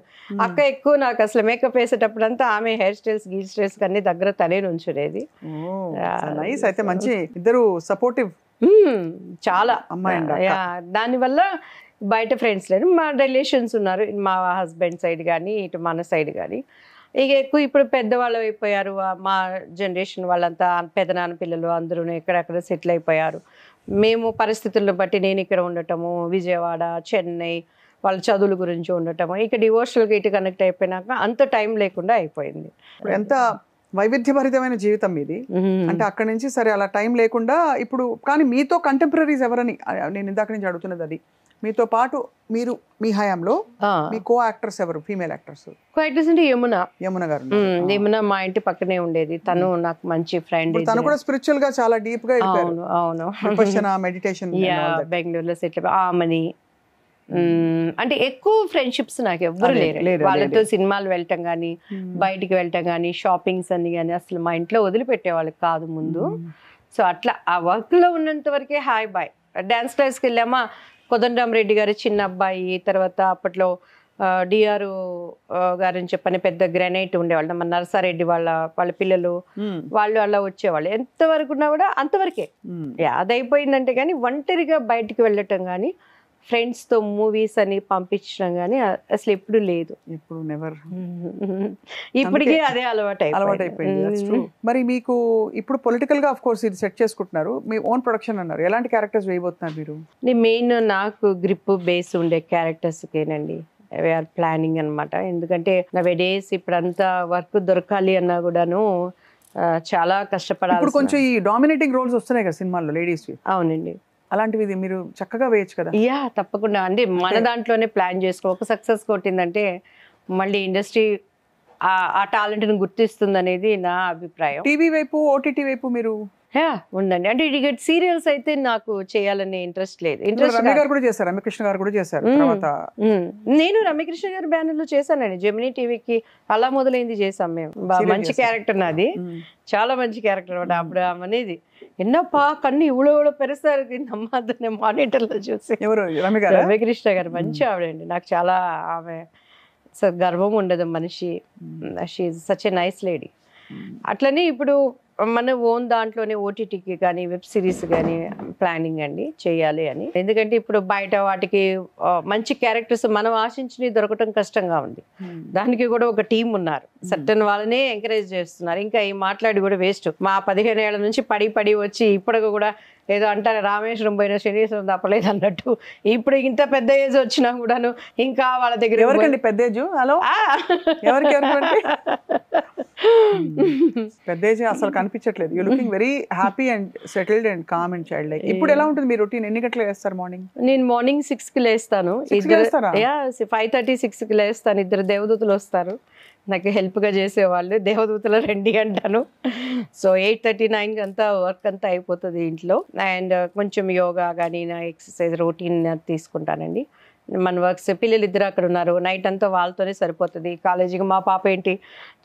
అక్క ఎక్కువ నాకు అసలు మేకప్ వేసేటప్పుడు అంతా ఆమె హెయిర్ స్టైల్స్ గీర్ స్టైల్స్ అన్ని దగ్గర తనే నుంచునేది. నైస్. అయితే మంచి ఇద్దరు సపోర్టివ్ చాలా అమ్మాయి. దానివల్ల బయట ఫ్రెండ్స్ లేరు, మా రిలేషన్స్ ఉన్నారు, మా హస్బెండ్ సైడ్ కానీ ఇటు మన సైడ్ కానీ. ఇక ఎక్కువ ఇప్పుడు పెద్దవాళ్ళు అయిపోయారు, మా జనరేషన్ వాళ్ళంతా పెదనాన్న పిల్లలు అందరూ ఎక్కడెక్కడ సెటిల్ అయిపోయారు. మేము పరిస్థితులను బట్టి నేను ఇక్కడ ఉండటము, విజయవాడ, చెన్నై వాళ్ళ చదువుల గురించి ఉండటము, ఇక డివోషనల్గా ఇటు కనెక్ట్ అయిపోయినాక అంత టైం లేకుండా అయిపోయింది. ఎంత వైవిధ్యభరితమైన జీవితం ఇది. అంటే అక్కడి నుంచి సరే అలా టైం లేకుండా ఇప్పుడు, కానీ మీతో కంటెంపరీస్ ఎవరని నేను ఇందాక నుంచి అడుగుతున్నది అది. మీతో పాటు మీరు మీ హయాంలో మీ కో యాక్టర్స్ ఎవరు, ఫీమేల్ యాక్టర్స్? కో యాక్టర్స్ అంటే యమున గారు. యమున మా ఇంటి పక్కనే ఉండేది, తను నాకు మంచి ఫ్రెండ్. తను కూడా స్పిరిచువల్ గా చాలా డీప్ గా అవును అవును మెడిటేషన్ బెంగళూరులో సెటిల్. ఆమెని అంటే ఎక్కువ ఫ్రెండ్షిప్స్ నాకు ఎవ్వరు లేరు. వాళ్ళతో సినిమాలు వెళ్ళటం కానీ, బయటికి వెళ్ళటం కానీ, షాపింగ్స్ అని కానీ అసలు మా ఇంట్లో వదిలిపెట్టేవాళ్ళు కాదు ముందు. సో అట్లా ఆ వర్క్ లో ఉన్నంత వరకే హాయ్ బాయ్. డాన్స్ క్లాస్కి వెళ్ళామా, కోదండరామరెడ్డి గారి చిన్న అబ్బాయి, తర్వాత అప్పట్లో డిఆర్ గారని చెప్పని పెద్ద గ్రానైట్ ఉండేవాళ్ళు, మన నరసారెడ్డి వాళ్ళ పిల్లలు వాళ్ళు అలా వచ్చేవాళ్ళు. ఎంతవరకు ఉన్నా కూడా అంతవరకే. అదైపోయిందంటే కానీ ఒంటరిగా బయటికి వెళ్ళటం కానీ, ఫ్రెండ్స్ తో మూవీస్ అని పంపించడం కానీ అసలు ఎప్పుడు లేదు. ఇప్పుడు నెవర్. ఇప్పటికే అదే అలవాటైపోయింది. మరి మీకు ఇప్పుడు పొలిటికల్ గా ఆఫ్ కోర్స్ ఇది సెట్ చేసుకుంటున్నారు, మీ ఓన్ ప్రొడక్షన్ అన్నారు, ఎలాంటి క్యారెక్టర్స్ వేయబోతున్నారు మీరు? మెయిన్ నాకు గ్రిప్ బేస్ ఉండే క్యారెక్టర్స్ కేనండి వీఆర్ ప్లానింగ్ అనమాట. ఎందుకంటే నవేడేస్ ఇప్పుడంతా వర్క్ దొరకాలి అన్నా కూడాను చాలా కష్టపడాలి. ఇప్పుడు కొంచెం ఈ డామినేటింగ్ రోల్స్ వస్తున్నాయి కదా సినిమాల్లో లేడీస్. అవునండి, అలాంటివి మీరు చక్కగా వేయచ్చు కదా. యా తప్పకుండా. అంటే మన దాంట్లోనే ప్లాన్ చేసుకో, ఒక సక్సెస్ కొట్టిందంటే మళ్ళీ ఇండస్ట్రీ ఆ టాలెంట్ ని గుర్తిస్తుంది అనేది నా అభిప్రాయం. టీవీ వైపు, ఓటీటీ వైపు మీరు ఉందండి. అంటే ఇటు సీరియల్స్ అయితే నాకు చేయాలనే ఇంట్రెస్ట్ లేదు. రమ్యకృష్ణ గారు కూడా చేశారు. నేను రమ్యకృష్ణ గారి బ్యానర్ లో చేశానండి. జెమినీ టీవీకి అలా మొదలైంది చేసాం మేము. మంచి క్యారెక్టర్ నాది, చాలా మంచి క్యారెక్టర్ అనమాట. అప్పుడు అనేది ఎన్నప్పా కన్ను ఇవ్వడో పెరుస్తారు నమ్మద్దు మానిటర్ లో చూసి. రమ్యకృష్ణ గారు మంచి ఆవిడండి, నాకు చాలా ఆమె గర్వం ఉండదు మనిషి. She is such a nice lady. అట్లనే ఇప్పుడు మన ఓన్ దాంట్లోనే ఓటీటీకి కానీ వెబ్ సిరీస్ కానీ ప్లానింగ్ అండి చేయాలి అని. ఎందుకంటే ఇప్పుడు బయట వాటికి మంచి క్యారెక్టర్స్ మనం ఆశించినవి దొరకటం కష్టంగా ఉంది. దానికి కూడా ఒక టీం ఉన్నారు, సర్టన్ వాళ్ళనే ఎంకరేజ్ చేస్తున్నారు. ఇంకా ఈ మాట్లాడి కూడా వేస్ట్. మా 15 ఏళ్ల నుంచి పడి వచ్చి ఇప్పటికి కూడా ఏదో అంటారు రామేశ్వరం పోయిన శనీశ్వరం తప్పలేదు అన్నట్టు. ఇప్పుడు ఇంత పెద్ద ఏజ్ వచ్చినా కూడాను ఇంకా వాళ్ళ దగ్గర ఎవరికండి పెద్ద ఏజ్? హలో ఎవరికి పెద్ద ఏజ్ అసలు కనిపించట్లేదు. You looking very happy and settled and calm and child like. ఇప్పుడు ఎలా ఉంటుంది మీ రొటీన్? ఎన్ని గంటలు వేస్తారు మార్నింగ్? నేను మార్నింగ్ 6 కి లేస్తాను. 5:30, 6 కి లేస్తాను. ఇద్దరు దేవదూతలు వస్తారు నాకు హెల్ప్ గా చేసేవాళ్ళు. దేవదూతల రండి అంటాను. సో 8:39 అంతా వర్క్ అంతా అయిపోతుంది ఇంట్లో. అండ్ కొంచెం యోగా కానీ నా ఎక్సర్సైజ్ రొటీన్ తీసుకుంటానండి. మన వర్క్స్ పిల్లలు ఇద్దరు అక్కడ ఉన్నారు, నైట్ అంతా వాళ్ళతోనే సరిపోతుంది. కాలేజీకి మా పాప ఏంటి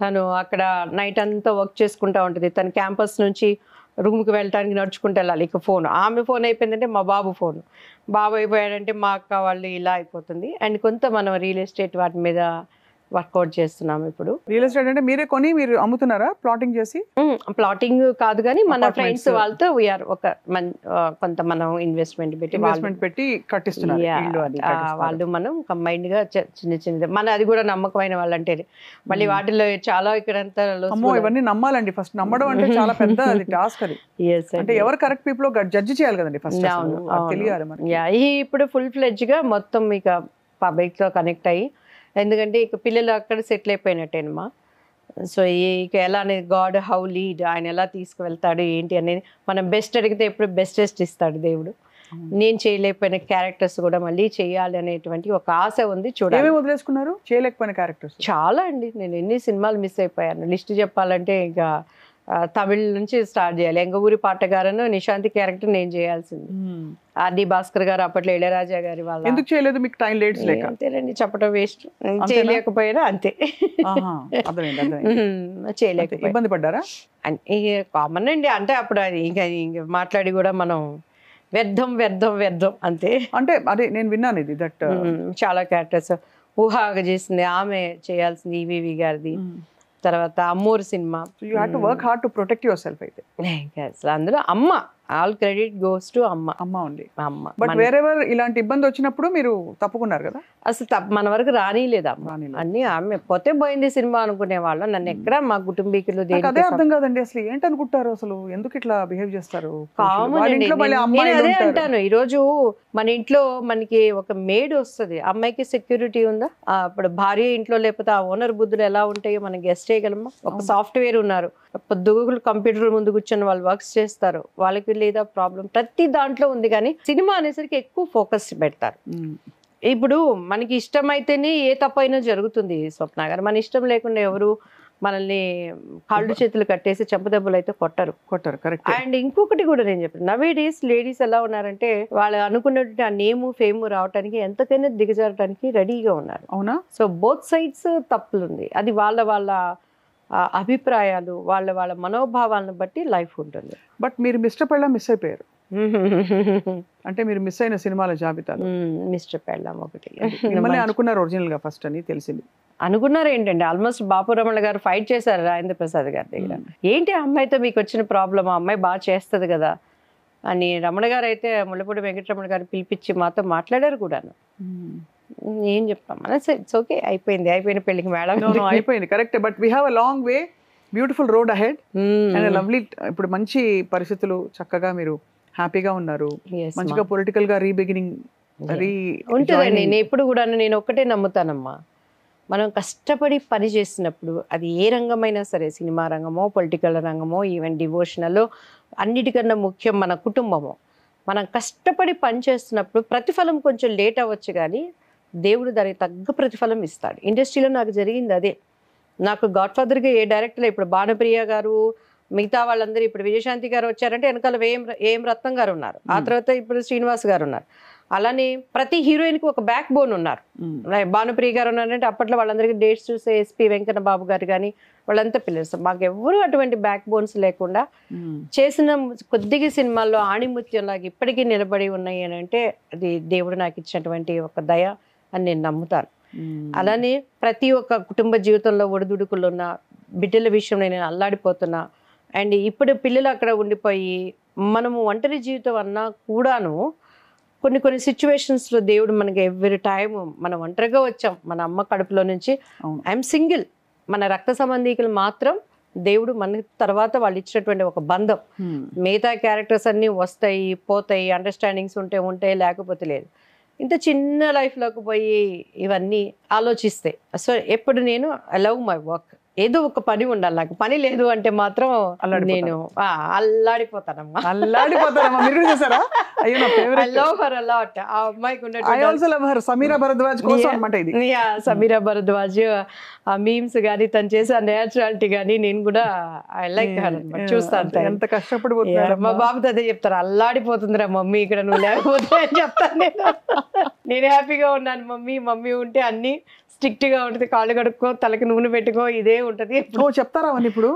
తను అక్కడ నైట్ అంతా వర్క్ చేసుకుంటూ ఉంటుంది. తను క్యాంపస్ నుంచి రూమ్కి వెళ్ళడానికి నడుచుకుంటూ వెళ్ళాలి. ఇక ఆమె ఫోన్ అయిపోయిందంటే మా బాబు ఫోన్, బాబు అయిపోయాడంటే మా అక్క వాళ్ళు, ఇలా అయిపోతుంది. అండ్ కొంత మనం రియల్ ఎస్టేట్ వాటి మీద వర్కౌట్ చేస్తున్నాం. ఇప్పుడు రియల్ ఎస్టేట్ అంటే మీరే కొని మీరు అమ్ముతున్నారా? ప్లాటింగ్ చేసి? ప్లాటింగ్ కాదు కానీ మన ఫ్రెండ్స్ వాళ్ళతో వీఆర్ ఒక కొంత మనం ఇన్వెస్ట్మెంట్ పెట్టి కట్టిస్తున్నారు. వాళ్ళు మనం కంబైన్డ్ గా చిన్నది మన అది కూడా నమ్మకమైన వాళ్ళు అంటే. మళ్ళీ వాటిలో చాలా ఇక్కడంతా ఇవన్నీ నమ్మాలండి. ఫస్ట్ నమ్మడం అంటే చాలా పెద్ద టాస్క్ అది. అంటే ఎవరు కరెక్ట్ పీపుల్ జడ్జి చేయాలి కదండి ఫస్ట్, తెలియాలి. ఇప్పుడు ఫుల్ ఫ్లెడ్జ్ గా మొత్తం ఇక పబ్లిక్ తో కనెక్ట్ అయ్యి, ఎందుకంటే ఇక పిల్లలు అక్కడ సెటిల్ అయిపోయినట్టేనమ్మా. సో ఇక ఎలా అనేది గాడ్ హౌ లీడ్, ఆయన ఎలా తీసుకువెళ్తాడు ఏంటి అనేది మనం బెస్ట్ అడిగితే ఎప్పుడు బెస్టెస్ట్ ఇస్తాడు దేవుడు. నేను చేయలేకపోయిన క్యారెక్టర్స్ కూడా మళ్ళీ చేయాలి అనేటువంటి ఒక ఆశ ఉంది. చూడాలి. వదిలేసుకున్నారు చేయలేకపోయిన క్యారెక్టర్స్ చాలా అండి. నేను ఎన్ని సినిమాలు మిస్ అయిపోయాను. లిస్ట్ చెప్పాలంటే ఇక తమిళ్ నుంచి స్టార్ట్ చేయాలి. ఎంగ ఊరి పాటగారను నిశాంతి క్యారెక్టర్ నేను చేయాల్సింది. ఆర్డి భాస్కర్ గారు అప్పట్లో ఇళయరాజా గారి వాళ్ళ. ఎందుకు చేయలేదు? మీకు టైం లేట్స్ లేక? అంతేనండి, చెప్పడం వేస్ట్. చేయలేకపోయినా అంతే, చేయలేక ఇబ్బంది పడ్డారా? కామన్ అండి. అంటే అప్పుడు అది ఇంకా మాట్లాడి కూడా మనం వ్యర్థం అంతే. అంటే అదే నేను విన్నాను ఇది దట్ చాలా క్యారెక్టర్స్ ఊహాగా చేసింది ఆమె చేయాల్సింది ఈవీవి గారిది. తర్వాత Ammoru cinema. You have to work hard to protect your self. అయితే అందులో అమ్మ, ఆల్ క్రెడిట్ గోస్ టు అమ్మ ఉంది. బట్ వేరెవర్ ఇలాంటి ఇబ్బంది వచ్చినప్పుడు మీరు తప్పుకున్నారు కదా? అసలు మన వరకు రానిలేదు అన్ని. ఆమె పోతే పోయింది సినిమా అనుకునే వాళ్ళం. నన్ను ఎక్కడ మా కుటుంబీకులు అదే అర్థం కాదండి అసలు ఏంటనుకుంటారు, అసలు ఎందుకు ఇట్లా బిహేవ్ చేస్తారు? అదే అంటాను. ఈ రోజు మన ఇంట్లో మనకి ఒక మేడ్ వస్తుంది, అమ్మాయికి సెక్యూరిటీ ఉందా? ఇప్పుడు భార్య ఇంట్లో లేకపోతే ఆ ఓనర్ బుద్ధులు ఎలా ఉంటాయో మనం గెస్ట్ చేయగలమా? ఒక సాఫ్ట్వేర్ ఉన్నారు, పొద్దుగులు కంప్యూటర్ ముందు కూర్చొని వాళ్ళు వర్క్స్ చేస్తారు, వాళ్ళకి లేదా ప్రాబ్లం ప్రతి దాంట్లో ఉంది, కానీ సినిమా అనేసరికి ఎక్కువ ఫోకస్ పెడతారు. ఇప్పుడు మనకి ఇష్టమైతేనే ఏ తప్పైనా జరుగుతుంది స్వప్న గారు, మన ఇష్టం లేకుండా ఎవరు మనల్ని కాళ్ళు చేతులు కట్టేసి చెంపదెబ్బలు అయితే కొట్టరు. కరెక్ట్. అండ్ ఇంకొకటి కూడా నేను చెప్పాను, నవే డేస్ లేడీస్ ఎలా ఉన్నారంటే వాళ్ళు అనుకున్నటువంటి ఆ నేము ఫేమ్ రావడానికి ఎంతకైనా దిగజారడానికి రెడీగా ఉన్నారు. అవునా? సో బోత్ సైడ్స్ తప్పులుంది, అది వాళ్ళ అభిప్రాయాలు, వాళ్ళ మనోభావాలను బట్టి లైఫ్ ఉంటుంది. బట్ మీరు మిస్టర్ పెళ్ళ మిస్ అయిపోయారు అంటే మీరు మిస్ అయిన సినిమాల జాబితాలు మిస్టర్ పెళ్ళాం ఒకటి. మిమ్మల్ని అనుకున్నారు ఒరిజినల్ గా ఫస్ట్ అని తెలిసింది. అనుకున్నారు ఏంటండి, ఆల్మోస్ట్ బాపు రమణ గారు ఫైట్ చేశారు రాజేంద్ర ప్రసాద్ గారి దగ్గర. ఏంటి ఆ అమ్మాయితో మీకు వచ్చిన ప్రాబ్లం, ఆ అమ్మాయి బాగా చేస్తుంది కదా అని రమణ గారు అయితే ముళ్ళపూడి వెంకటరమణ గారు పిలిపించి మాతో మాట్లాడారు కూడాను. ఏం చెప్తాం మన ఇట్స్ ఓకే, అయిపోయిన పెళ్ళికి మేడం అయిపోయింది. Correct. But we have a long way, beautiful road ahead and lovely. ఇప్పుడు మంచి పరిస్థితులు, చక్కగా మీరు హ్యాపీగా ఉన్నారు, మంచిగా పొలిటికల్ గా రీబిగినింగ్ ఉంటుందండి. నేను ఎప్పుడు కూడా నేను ఒక్కటే నమ్ముతానమ్మా, మనం కష్టపడి పని చేసినప్పుడు అది ఏ రంగమైనా సరే, సినిమా రంగమో పొలిటికల్ రంగమో ఈవెన్ డివోషనల్, అన్నిటికన్నా ముఖ్యం మన కుటుంబము. మనం కష్టపడి పని చేస్తున్నప్పుడు ప్రతిఫలం కొంచెం లేట్ అవ్వచ్చు, కానీ దేవుడు దానికి తగ్గ ప్రతిఫలం ఇస్తాడు. ఇండస్ట్రీలో నాకు జరిగింది అదే. నాకు గాడ్ ఫాదర్గా ఏ డైరెక్టర్, ఇప్పుడు భానుప్రియ గారు, మిగతా వాళ్ళందరూ, ఇప్పుడు విజయశాంతి గారు వచ్చారంటే వెనకాల ఏం రత్నం గారు ఉన్నారు, ఆ తర్వాత ఇప్పుడు శ్రీనివాస్ గారు ఉన్నారు. అలానే ప్రతి హీరోయిన్కి ఒక బ్యాక్ బోన్ ఉన్నారు. భానుప్రియ గారు ఉన్నారంటే అప్పట్లో వాళ్ళందరికీ డేట్స్ చూసే ఎస్పి వెంకన్న బాబు గారు కానీ వాళ్ళంతా పిల్లర్స్. మాకు ఎవరు అటువంటి బ్యాక్ బోన్స్ లేకుండా చేసిన కొద్దిగా సినిమాల్లో ఆణిముత్యంలాగా ఇప్పటికీ నిలబడి ఉన్నాయి అని అంటే అది దేవుడు నాకు ఇచ్చినటువంటి ఒక దయ అని నేను నమ్ముతాను. అలానే ప్రతి ఒక్క కుటుంబ జీవితంలో ఒడిదుడుకులు ఉన్న బిడ్డల విషయంలో నేను అల్లాడిపోతున్నా. అండ్ ఇప్పుడు పిల్లలు అక్కడ ఉండిపోయి మనము ఒంటరి జీవితం అన్నా కూడాను కొన్ని సిచ్యువేషన్స్లో దేవుడు మనకి ఎవ్రీ టైం మనం ఒంటరిగా వచ్చాం మన అమ్మ కడుపులో నుంచి. I'm single. మన రక్త సంబంధికులు మాత్రం దేవుడు మన తర్వాత వాళ్ళు ఇచ్చినటువంటి ఒక బంధం. మిగతా క్యారెక్టర్స్ అన్నీ వస్తాయి పోతాయి, అండర్స్టాండింగ్స్ ఉంటే లేకపోతే లేదు. ఇంత చిన్న లైఫ్లోకి పోయి ఇవన్నీ ఆలోచిస్తే సో ఎప్పుడు నేను ఐ లవ్ మై వర్క్. ఏదో ఒక పని ఉండాలి నాకు. పని లేదు అంటే మాత్రం నేను అల్లాడిపోతానమ్మా. మీరు చూసారా? అయ్యో నా favourite. I love her a lot. ఆ అమ్మాయికి ఉన్నటువంటి I also love her. Sameera Bharadwaj కోసం అన్నమాట ఇది. సమీరా భరద్వాజ్ ఆ మీమ్స్ గానీ తను చేసే ఆ నేచురాలిటీ గానీ నేను కూడా ఐ లైక్ హర్ అన్నమాట. చూస్తాను ఎంత కష్టపడిపోతున్నారు. మా బాబుతో అదే చెప్తారు, అల్లాడిపోతుందిరా మమ్మీ ఇక్కడ నువ్వు లేకపోతే అని చెప్తాను. నేను హ్యాపీగా ఉన్నాను మమ్మీ ఉంటే అన్ని స్ట్రిక్ట్ గా ఉంటుంది. కాళ్ళు కడుక్కో, తలకి నూనె పెట్టుకో, ఇదే ఉంటది. చెప్తారా అవన్నీ ఇప్పుడు?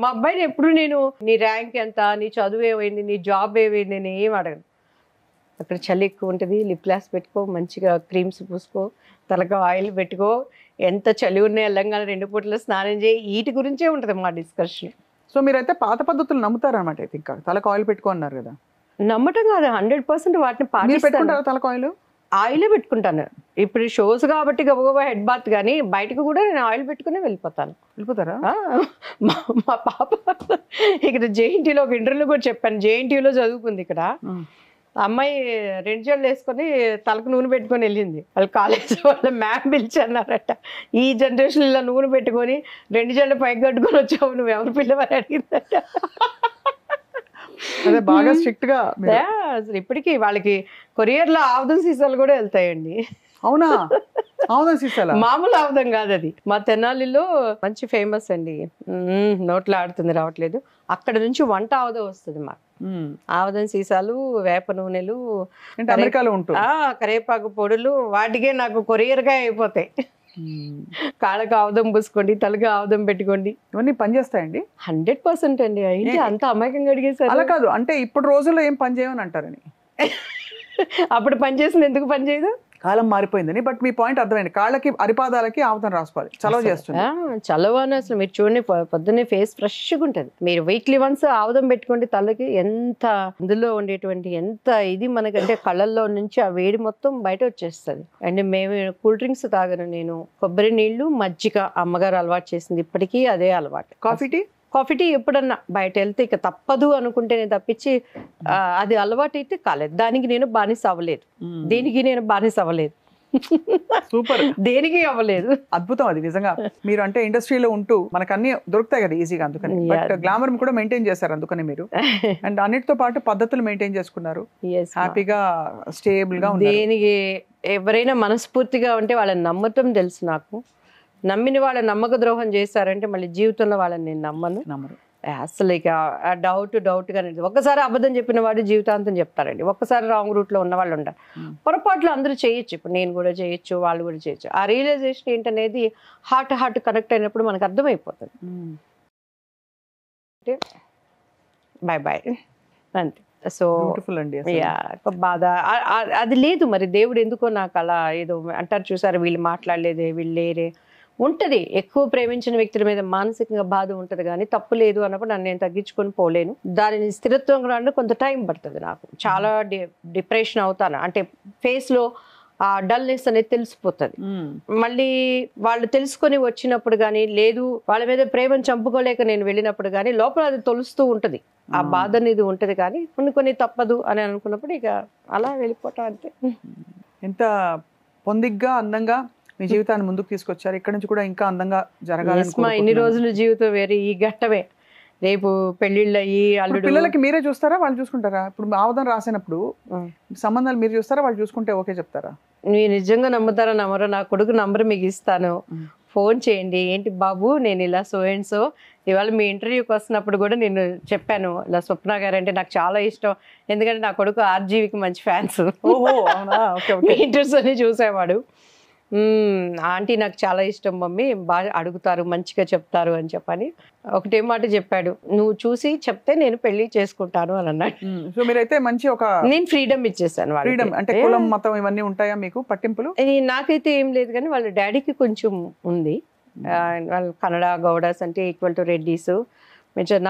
మా అబ్బాయిని ఎప్పుడు నేను నీ ర్యాంక్ ఎంత, నీ చదువు ఏమైంది, నీ జాబ్ ఏమైంది నేను ఏం అడగను. అక్కడ చలి ఎక్కువ ఉంటుంది, లిప్ గ్లాస్ పెట్టుకో, మంచిగా క్రీమ్స్ పూసుకో, తలకి ఆయిల్ పెట్టుకో, ఎంత చలి ఉన్నాయి తెలంగాణ 2 పూటల స్నానం చేయి, వీటి గురించే ఉంటుంది మా డిస్కషన్. సో మీరైతే పాత పద్ధతులు నమ్ముతారన్నమాట. అయితే ఇంకా తలకు ఆయిల్ పెట్టుకో అన్నారు కదా. నమ్మటం కాదు, 100% వాటిని పాటిస్తాను. తలకు ఆయిలే పెట్టుకుంటాను. ఇప్పుడు షోస్ కాబట్టి గబగబా హెడ్ బాత్, కానీ బయటకు కూడా నేను ఆయిల్ పెట్టుకుని వెళ్ళిపోతారా? మా పాప ఇక్కడ జేఎన్టీలో ఒక ఇంటర్వ్యూలో కూడా చెప్పాను, జేఎన్టీలో చదువుకుంది ఇక్కడ. అమ్మాయి 2 జడలు వేసుకొని తలకు నూనె పెట్టుకొని వెళ్ళింది. వాళ్ళు కాలేజ్ వాళ్ళ మ్యామ్ పిలిచన్నారట, ఈ జనరేషన్ ఇలా నూనె పెట్టుకొని 2 జడలు పైకి కట్టుకొని వచ్చావు నువ్వు ఎవరు పిల్లవని అడిగిందట. అదే బాగా స్ట్రిక్ట్ గా. ఇప్పటికీ వాళ్ళకి కొరియర్లో ఆవుదం సీసాలు కూడా వెళ్తాయండి. అవునా? ఆవుదం సీసాలు మామూలు ఆవుదం కాదు అది. మా తెనాలిలో మంచి ఫేమస్ అండి, నోట్లో ఆడుతుంది రావట్లేదు. అక్కడ నుంచి వంట ఆవుదం వస్తుంది మాకు. ఆవుదం సీసాలు, వేప నూనెలు, కరేపాకు పొడులు, వాటికే నాకు కొరియర్ గా అయిపోతాయి. కాళ్ళకు ఆవుదం పూసుకోండి, తలకి ఆవుదం పెట్టుకోండి, ఇవన్నీ పనిచేస్తాయండి. 100% అండి. ఏంటి అంత అమాయకంగా అడిగేసారు? అలా కాదు, అంటే ఇప్పుడు రోజుల్లో ఏం పని చేయమని అంటారని. అప్పుడు పనిచేసింది ఎందుకు పని చేయదు? కాలం మారిపోయిందని. బట్ మీ పాయింట్ అర్థమైంది. కాళ్ళకి అరిపాదాలకి ఆవుదం రాసుకోవాలి, చలవ చేస్తుంది. చలవ అని అసలు మీరు చూడండి, పొద్దున్నే ఫేస్ ఫ్రెష్గా ఉంటుంది. మీరు వీక్లీ వన్స్ ఆవుదం పెట్టుకోండి తలకి, ఎంత అందులో ఉండేటువంటి ఎంత ఇది మనకంటే కళ్ళల్లో నుంచి ఆ వేడి మొత్తం బయట వచ్చేస్తుంది. అండ్ మేము కూల్ డ్రింక్స్ తాగను నేను. కొబ్బరి నీళ్లు, మజ్జిగ అమ్మగారు అలవాటు చేసింది, ఇప్పటికీ అదే అలవాటు. కాఫీ టీ ఎప్పుడన్నా బయట వెళ్తే ఇక తప్పదు అనుకుంటేనే తప్పించి అది అలవాటు అయితే కాలేదు. దానికి నేను బానిస అవ్వలేదు, దీనికి నేను బానిస అవ్వలేదు. సూపర్, దేనికి అవ్వలేదు. అద్భుతం అది నిజంగా. మీరు అంటే ఇండస్ట్రీలో ఉంటూ మనకు అన్ని దొరుకుతాయి కదా ఈజీగా, అందుకని బట్ గ్లామర్ కూడా మెయింటైన్ చేశారు అందుకని మీరు. అండ్ అన్నిటితో పాటు పద్ధతులు మెయింటైన్ చేసుకున్నారు, హ్యాపీగా స్టేబుల్ గా ఉన్నారు. దేనికి ఎవరైనా మనస్ఫూర్తిగా ఉంటే వాళ్ళని నమ్మటం తెలుసు నాకు. నమ్మిన వాళ్ళ నమ్మక ద్రోహం చేశారంటే మళ్ళీ జీవితంలో వాళ్ళని నేను నమ్మరు అసలు. ఇక డౌట్గా ఒక్కసారి అబద్ధం చెప్పిన వాడు జీవితాంతం చెప్తారండి. ఒక్కసారి రాంగ్ రూట్ లో ఉన్న వాళ్ళు ఉంటారు. పొరపాట్లు అందరూ చేయొచ్చు, ఇప్పుడు నేను కూడా చేయొచ్చు, వాళ్ళు కూడా చేయొచ్చు. ఆ రియలైజేషన్ ఏంటనేది హార్ట్ కనెక్ట్ అయినప్పుడు మనకు అర్థమైపోతుంది. బాయ్ బాయ్ అంతే. సో బాధ అది లేదు. మరి దేవుడు ఎందుకో నాకు అలా ఏదో అంటారు చూసారు, వీళ్ళు మాట్లాడలేదే, వీళ్ళు లేరే ఉంటది. ఎక్కువ ప్రేమించిన వ్యక్తుల మీద మానసికంగా బాధ ఉంటది, కానీ తప్పు లేదు అన్నప్పుడు నన్ను నేను తగ్గించుకొని పోలేను. దానిని స్థిరత్వం రావడానికి కొంత టైం పడుతుంది. నాకు చాలా డిప్రెషన్ అవుతాను, అంటే ఫేస్ లో ఆ డల్నెస్ అనేది తెలిసిపోతుంది. మళ్ళీ వాళ్ళు తెలుసుకొని వచ్చినప్పుడు కానీ, లేదు వాళ్ళ మీద ప్రేమను చంపుకోలేక నేను వెళ్ళినప్పుడు కానీ లోపల అది తొలుస్తూ ఉంటది, ఆ బాధ అనేది ఉంటది. కానీ కొన్ని తప్పదు అని అనుకున్నప్పుడు ఇక అలా వెళ్ళిపోవటం అంతే. ఎంత పొందిగ్గా అందంగా మీ జీవితాన్ని ముందుకు తీసుకొచ్చారు. ఇక్కడ నుంచి కూడా ఇంకా అందంగా జరగాలి. ఇన్ని రోజుల జీవితం వేరే, ఈ ఘట్టమే. రేపు పెళ్లిళ్ళు అయ్యి అల్లుడు. పిల్లలకి మీరే చూస్తారా, వాళ్ళు చూసుకుంటారా? ఇప్పుడు ఆవదం రాసినప్పుడు సంబంధాలు మీరు చూస్తారా, వాళ్ళు చూసుకుంటే ఓకే చెప్తారా? మీరు నిజంగా నమ్ముతారా నమ్మరో, నా కొడుకు నంబర్ మీకు ఇస్తాను, ఫోన్ చేయండి. ఏంటి బాబు, నేను ఇలా సో అండ్ సో, ఇవాళ మీ ఇంటర్వ్యూకి వస్తున్నప్పుడు కూడా నేను చెప్పాను, ఇలా స్వప్న గారు అంటే నాకు చాలా ఇష్టం, ఎందుకంటే నా కొడుకు ఆర్జీవికి మంచి ఫ్యాన్స్. మీ ఇంటర్వ్యూస్ అన్ని చూసేవాడు. ఆంటీ నాకు చాలా ఇష్టం మమ్మీ, బాగా అడుగుతారు, మంచిగా చెప్తారు అని చెప్పని ఒకటే మాట చెప్పాడు, నువ్వు చూసి చెప్తే నేను పెళ్లి చేసుకుంటాను అని అన్నాడు. సో మీరైతే మంచి ఒక నేను ఫ్రీడమ్ ఇచ్చేసాను. ఫ్రీడమ్ అంటే కులం మతం ఇవన్నీ ఉంటాయా మీకు పట్టింపులు? నాకైతే ఏం లేదు, కానీ వాళ్ళ డాడీకి కొంచెం ఉంది. వాళ్ళు కన్నడ గౌడాస్ అంటే ఈక్వల్ టు రెడ్డీస్.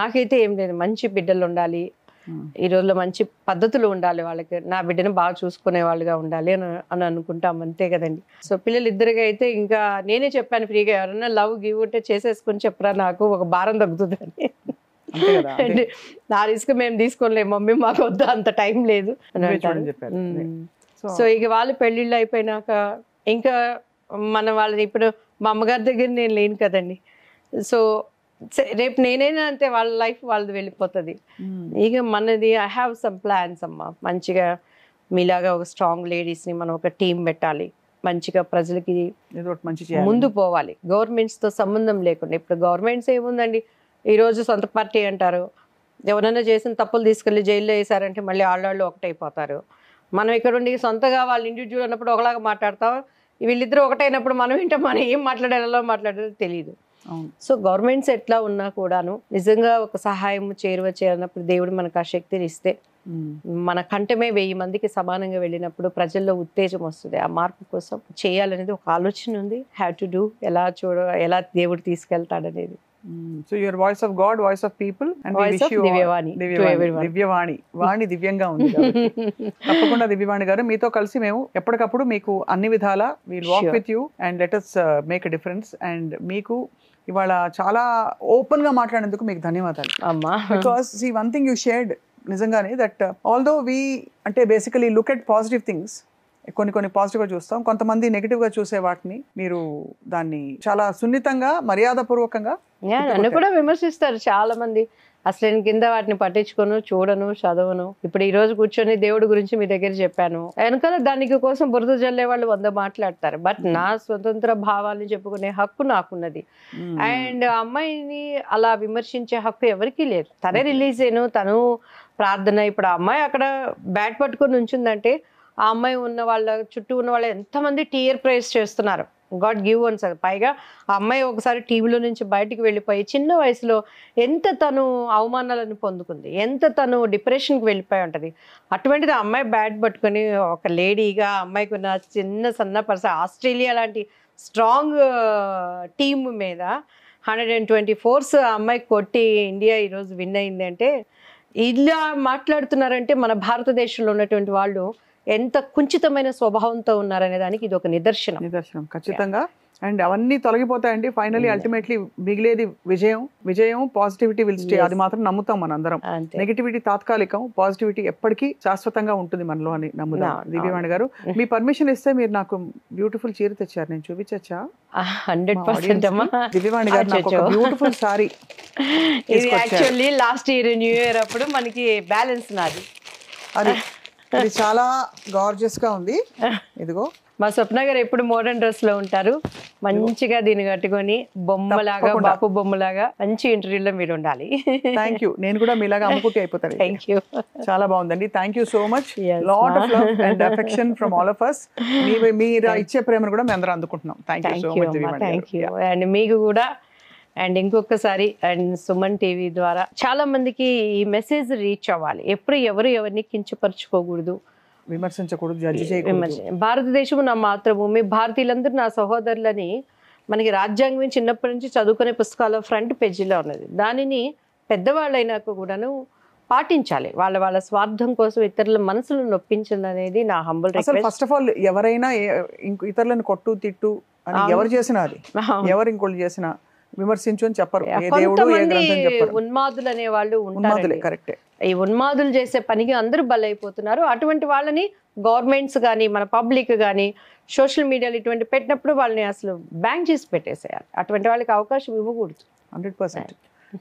నాకైతే ఏం లేదు, మంచి బిడ్డలు ఉండాలి, ఈ రోజులో మంచి పద్ధతులు ఉండాలి, వాళ్ళకి నా బిడ్డను బాగా చూసుకునే వాళ్ళుగా ఉండాలి అని అనుకుంటాం, అంతే కదండి. సో పిల్లలు ఇద్దరిగా అయితే ఇంకా నేనే చెప్పాను ఫ్రీగా, ఎవరన్నా లవ్ గివ్ ఉంటే చేసేసుకుని చెప్పరా, నాకు ఒక భారం తగ్గుతుందని. నా రిస్క్ మేము తీసుకోలేము మమ్మీ, మాకు వద్దు, అంత టైం లేదు అని అంటారు. సో ఇక వాళ్ళు పెళ్ళిళ్ళు అయిపోయినాక ఇంకా వాళ్ళని ఇప్పుడు మా అమ్మగారి దగ్గర నేను లేను కదండి. సో రేపు నేనైనా అంతే, వాళ్ళ లైఫ్ వాళ్ళది వెళ్ళిపోతుంది. ఇక మనది ఐ హ్యావ్ సమ్ ప్లాన్స్ అమ్మా. మంచిగా మీలాగా ఒక స్ట్రాంగ్ లేడీస్ని మనం ఒక టీం పెట్టాలి, మంచిగా ప్రజలకి ముందు పోవాలి, గవర్నమెంట్స్తో సంబంధం లేకుండా. ఇప్పుడు గవర్నమెంట్స్ ఏముందండి, ఈరోజు సొంత పార్టీ అంటారు, ఎవరైనా చేసిన తప్పులు తీసుకెళ్ళి జైల్లో వేసారంటే మళ్ళీ వాళ్ళు ఒకటైపోతారు. మనం ఇక్కడ ఉండి సొంతగా వాళ్ళు ఇండివిజువల్ అన్నప్పుడు ఒకలాగా మాట్లాడతాం, వీళ్ళిద్దరూ ఒకటైనప్పుడు మనం ఏంటో మనం ఏం మాట్లాడాలో మాట్లాడాలో తెలియదు. సో గవర్నమెంట్స్ ఎట్లా ఉన్నా కూడాను నిజంగా ఒక సహాయం చేరువ చేయాలన్నప్పుడు దేవుడు మనకు ఆ శక్తిని ఇస్తే, మన కంటమే 1000 మందికి సమానంగా వెళ్ళినప్పుడు ప్రజల్లో ఉత్తేజం వస్తుంది. ఆ మార్పు కోసం చేయాలనేది ఒక ఆలోచన ఉంది. హ్యావ్ టు డూ, ఎలా దేవుడు తీసుకెళ్తాడనేది. So your voice of God, voice of people, and Divyavani. వాణి దివ్యంగా ఉంది. తప్పకుండా దివ్యవాణి గారు, మీతో కలిసి మేము ఎప్పటికప్పుడు మీకు అన్ని విధాల will walk with you and let us make a difference. And మీకు ఇవాళ చాలా ఓపెన్ గా మాట్లాడేందుకు మీకు ధన్యవాదాలు. Because see one thing you shared నిజంగానే, దట్ ఆల్దో వి అంటే basically look at positive things, కొన్ని పాజిటివ్ గా చూస్తాం, కొంతమంది నెగిటివ్ గా చూసే వాటిని మీరు దాన్ని చాలా సున్నితంగా మర్యాదపూర్వకంగా నన్ను కూడా విమర్శిస్తారు చాలా మంది. అసలు నేను కింద వాటిని పట్టించుకోను, చూడను, చదవను. ఇప్పుడు ఈ రోజు కూర్చొని దేవుడి గురించి మీ దగ్గర చెప్పాను, వెనకాల దానికి కోసం బురద జల్లే వాళ్ళు 100 మాట్లాడతారు. బట్ నా స్వతంత్ర భావాన్ని చెప్పుకునే హక్కు నాకున్నది. అండ్ అమ్మాయిని అలా విమర్శించే హక్కు ఎవరికీ లేదు. తనే రిలీజ్ అయ్యాను, తను ప్రార్థన. ఇప్పుడు ఆ అమ్మాయి అక్కడ బ్యాట్ పట్టుకొని ఉంచిందంటే ఆ అమ్మాయి ఉన్న వాళ్ళ చుట్టూ ఉన్న వాళ్ళు ఎంతమంది టీయర్ ప్రైజ్ చేస్తున్నారు. God give once. పైగా ఆ అమ్మాయి ఒకసారి టీవీలో నుంచి బయటికి వెళ్ళిపోయి చిన్న వయసులో ఎంత తను అవమానాలను పొందుకుంది, ఎంత తను డిప్రెషన్కి వెళ్ళిపోయి ఉంటుంది. అటువంటిది ఆ అమ్మాయి బ్యాట్ పట్టుకొని ఒక లేడీగా అమ్మాయికి ఉన్న చిన్న సన్న ఆస్ట్రేలియా లాంటి స్ట్రాంగ్ టీమ్ మీద 124 ఆ అమ్మాయి కొట్టి ఇండియా ఈరోజు విన్ అయింది అంటే, ఇలా మాట్లాడుతున్నారంటే మన భారతదేశంలో ఉన్నటువంటి వాళ్ళు ఎంత కుంచితమైన స్వభావంతో ఉన్నారనే దానికి ఇది ఒక నిదర్శనం. ఖచ్చితంగా. అండ్ అవన్నీ తొలగిపోతాయండి. ఫైనలీ అల్టిమేట్లీ మిగిలేది విజయం పాజిటివిటీ విల్ స్టే. అది మాత్రం నమ్ముతాం మనందరం. నెగిటివిటీ తాత్కాలికం, పాజిటివిటీ ఎప్పటికీ శాశ్వతంగా ఉంటుంది మనలో అని నమ్ముదాం. దివ్యవాణి గారు, మీ పర్మిషన్ ఇస్తే మీరు నాకు బ్యూటిఫుల్ చీర తెచ్చారు, నేను చూపించచ్చా? 100% అమ్మా. దివ్యవాణి గారు నాకు ఒక బ్యూటిఫుల్ సారీ. ఇది actually last year new year అప్పుడు మనకి బ్యాలెన్స్ నాది. అది చాలా గార్జియస్ గా ఉంది. ఇదిగో మా స్వప్న గారు ఎప్పుడు మోడర్న్ డ్రెస్ లో ఉంటారు, మంచిగా దీన్ని కట్టుకొని బొమ్మలాగా, బాపు బొమ్మలాగా మంచి ఇంటర్వ్యూలో మీరు ఉండాలి. Thank you. నేను కూడా మీలాగా అమ్ముకుంటే అయిపోతాను. Thank you. చాలా బాగుందండి. Thank you so much. Lot of love and affection from all of us. మీరు ఇచ్చే ప్రేమను కూడా మేము అందరం అందుకుంటున్నాం. Thank you so much. Thank you. And మీకు కూడా. అండ్ ఇంకొకసారి అండ్ సుమన్ టీవీ ద్వారా చాలా మందికి ఈ మెసేజ్ రీచ్ అవ్వాలి. ఎప్పుడు ఎవరిని కించపరచుకోకూడదు, విమర్శించకూడదు, జడ్జి చేయకూడదు. భారతదేశం నా మాతృభూమి, భారతీయులందరూ నా సహోదరులని మనకి రాజ్యాంగం చిన్నప్పటి నుంచి చదువుకునే పుస్తకాల ఫ్రంట్ పేజీలో ఉన్నది. దానిని పెద్దవాళ్ళైనాక కూడాను పాటించాలి. వాళ్ళ స్వార్థం కోసం ఇతరుల మనసులు నొప్పించాలి అనేది నా humble request. First of all ఎవరైనా ఇతరులను కొట్టు తిట్టు అని ఎవరు చేసినా, అది ఎవరు ఇంకోళ్ళు చేసినా విమర్శించు అని చెప్పరు. ఉన్మాదులు అనే వాళ్ళు ఉంటారు. కరెక్టే. ఈ ఉన్మాదులు చేసే పనికి అందరూ బలైపోతున్నారు. అటువంటి వాళ్ళని గవర్నమెంట్స్ కానీ మన పబ్లిక్ కానీ సోషల్ మీడియాలో ఇటువంటి పెట్టినప్పుడు వాళ్ళని అసలు బ్యాన్ చేసి పెట్టేసేయాలి. అటువంటి వాళ్ళకి అవకాశం ఇవ్వకూడదు. 100%.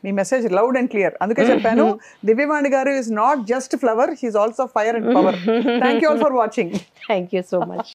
మీ మెసేజ్ లౌడ్ అండ్ క్లియర్. అందుకే చెప్పాను, దివ్యవాణి గారు is not just flower, she is also fire and power. Thank you all for watching. Thank you so much.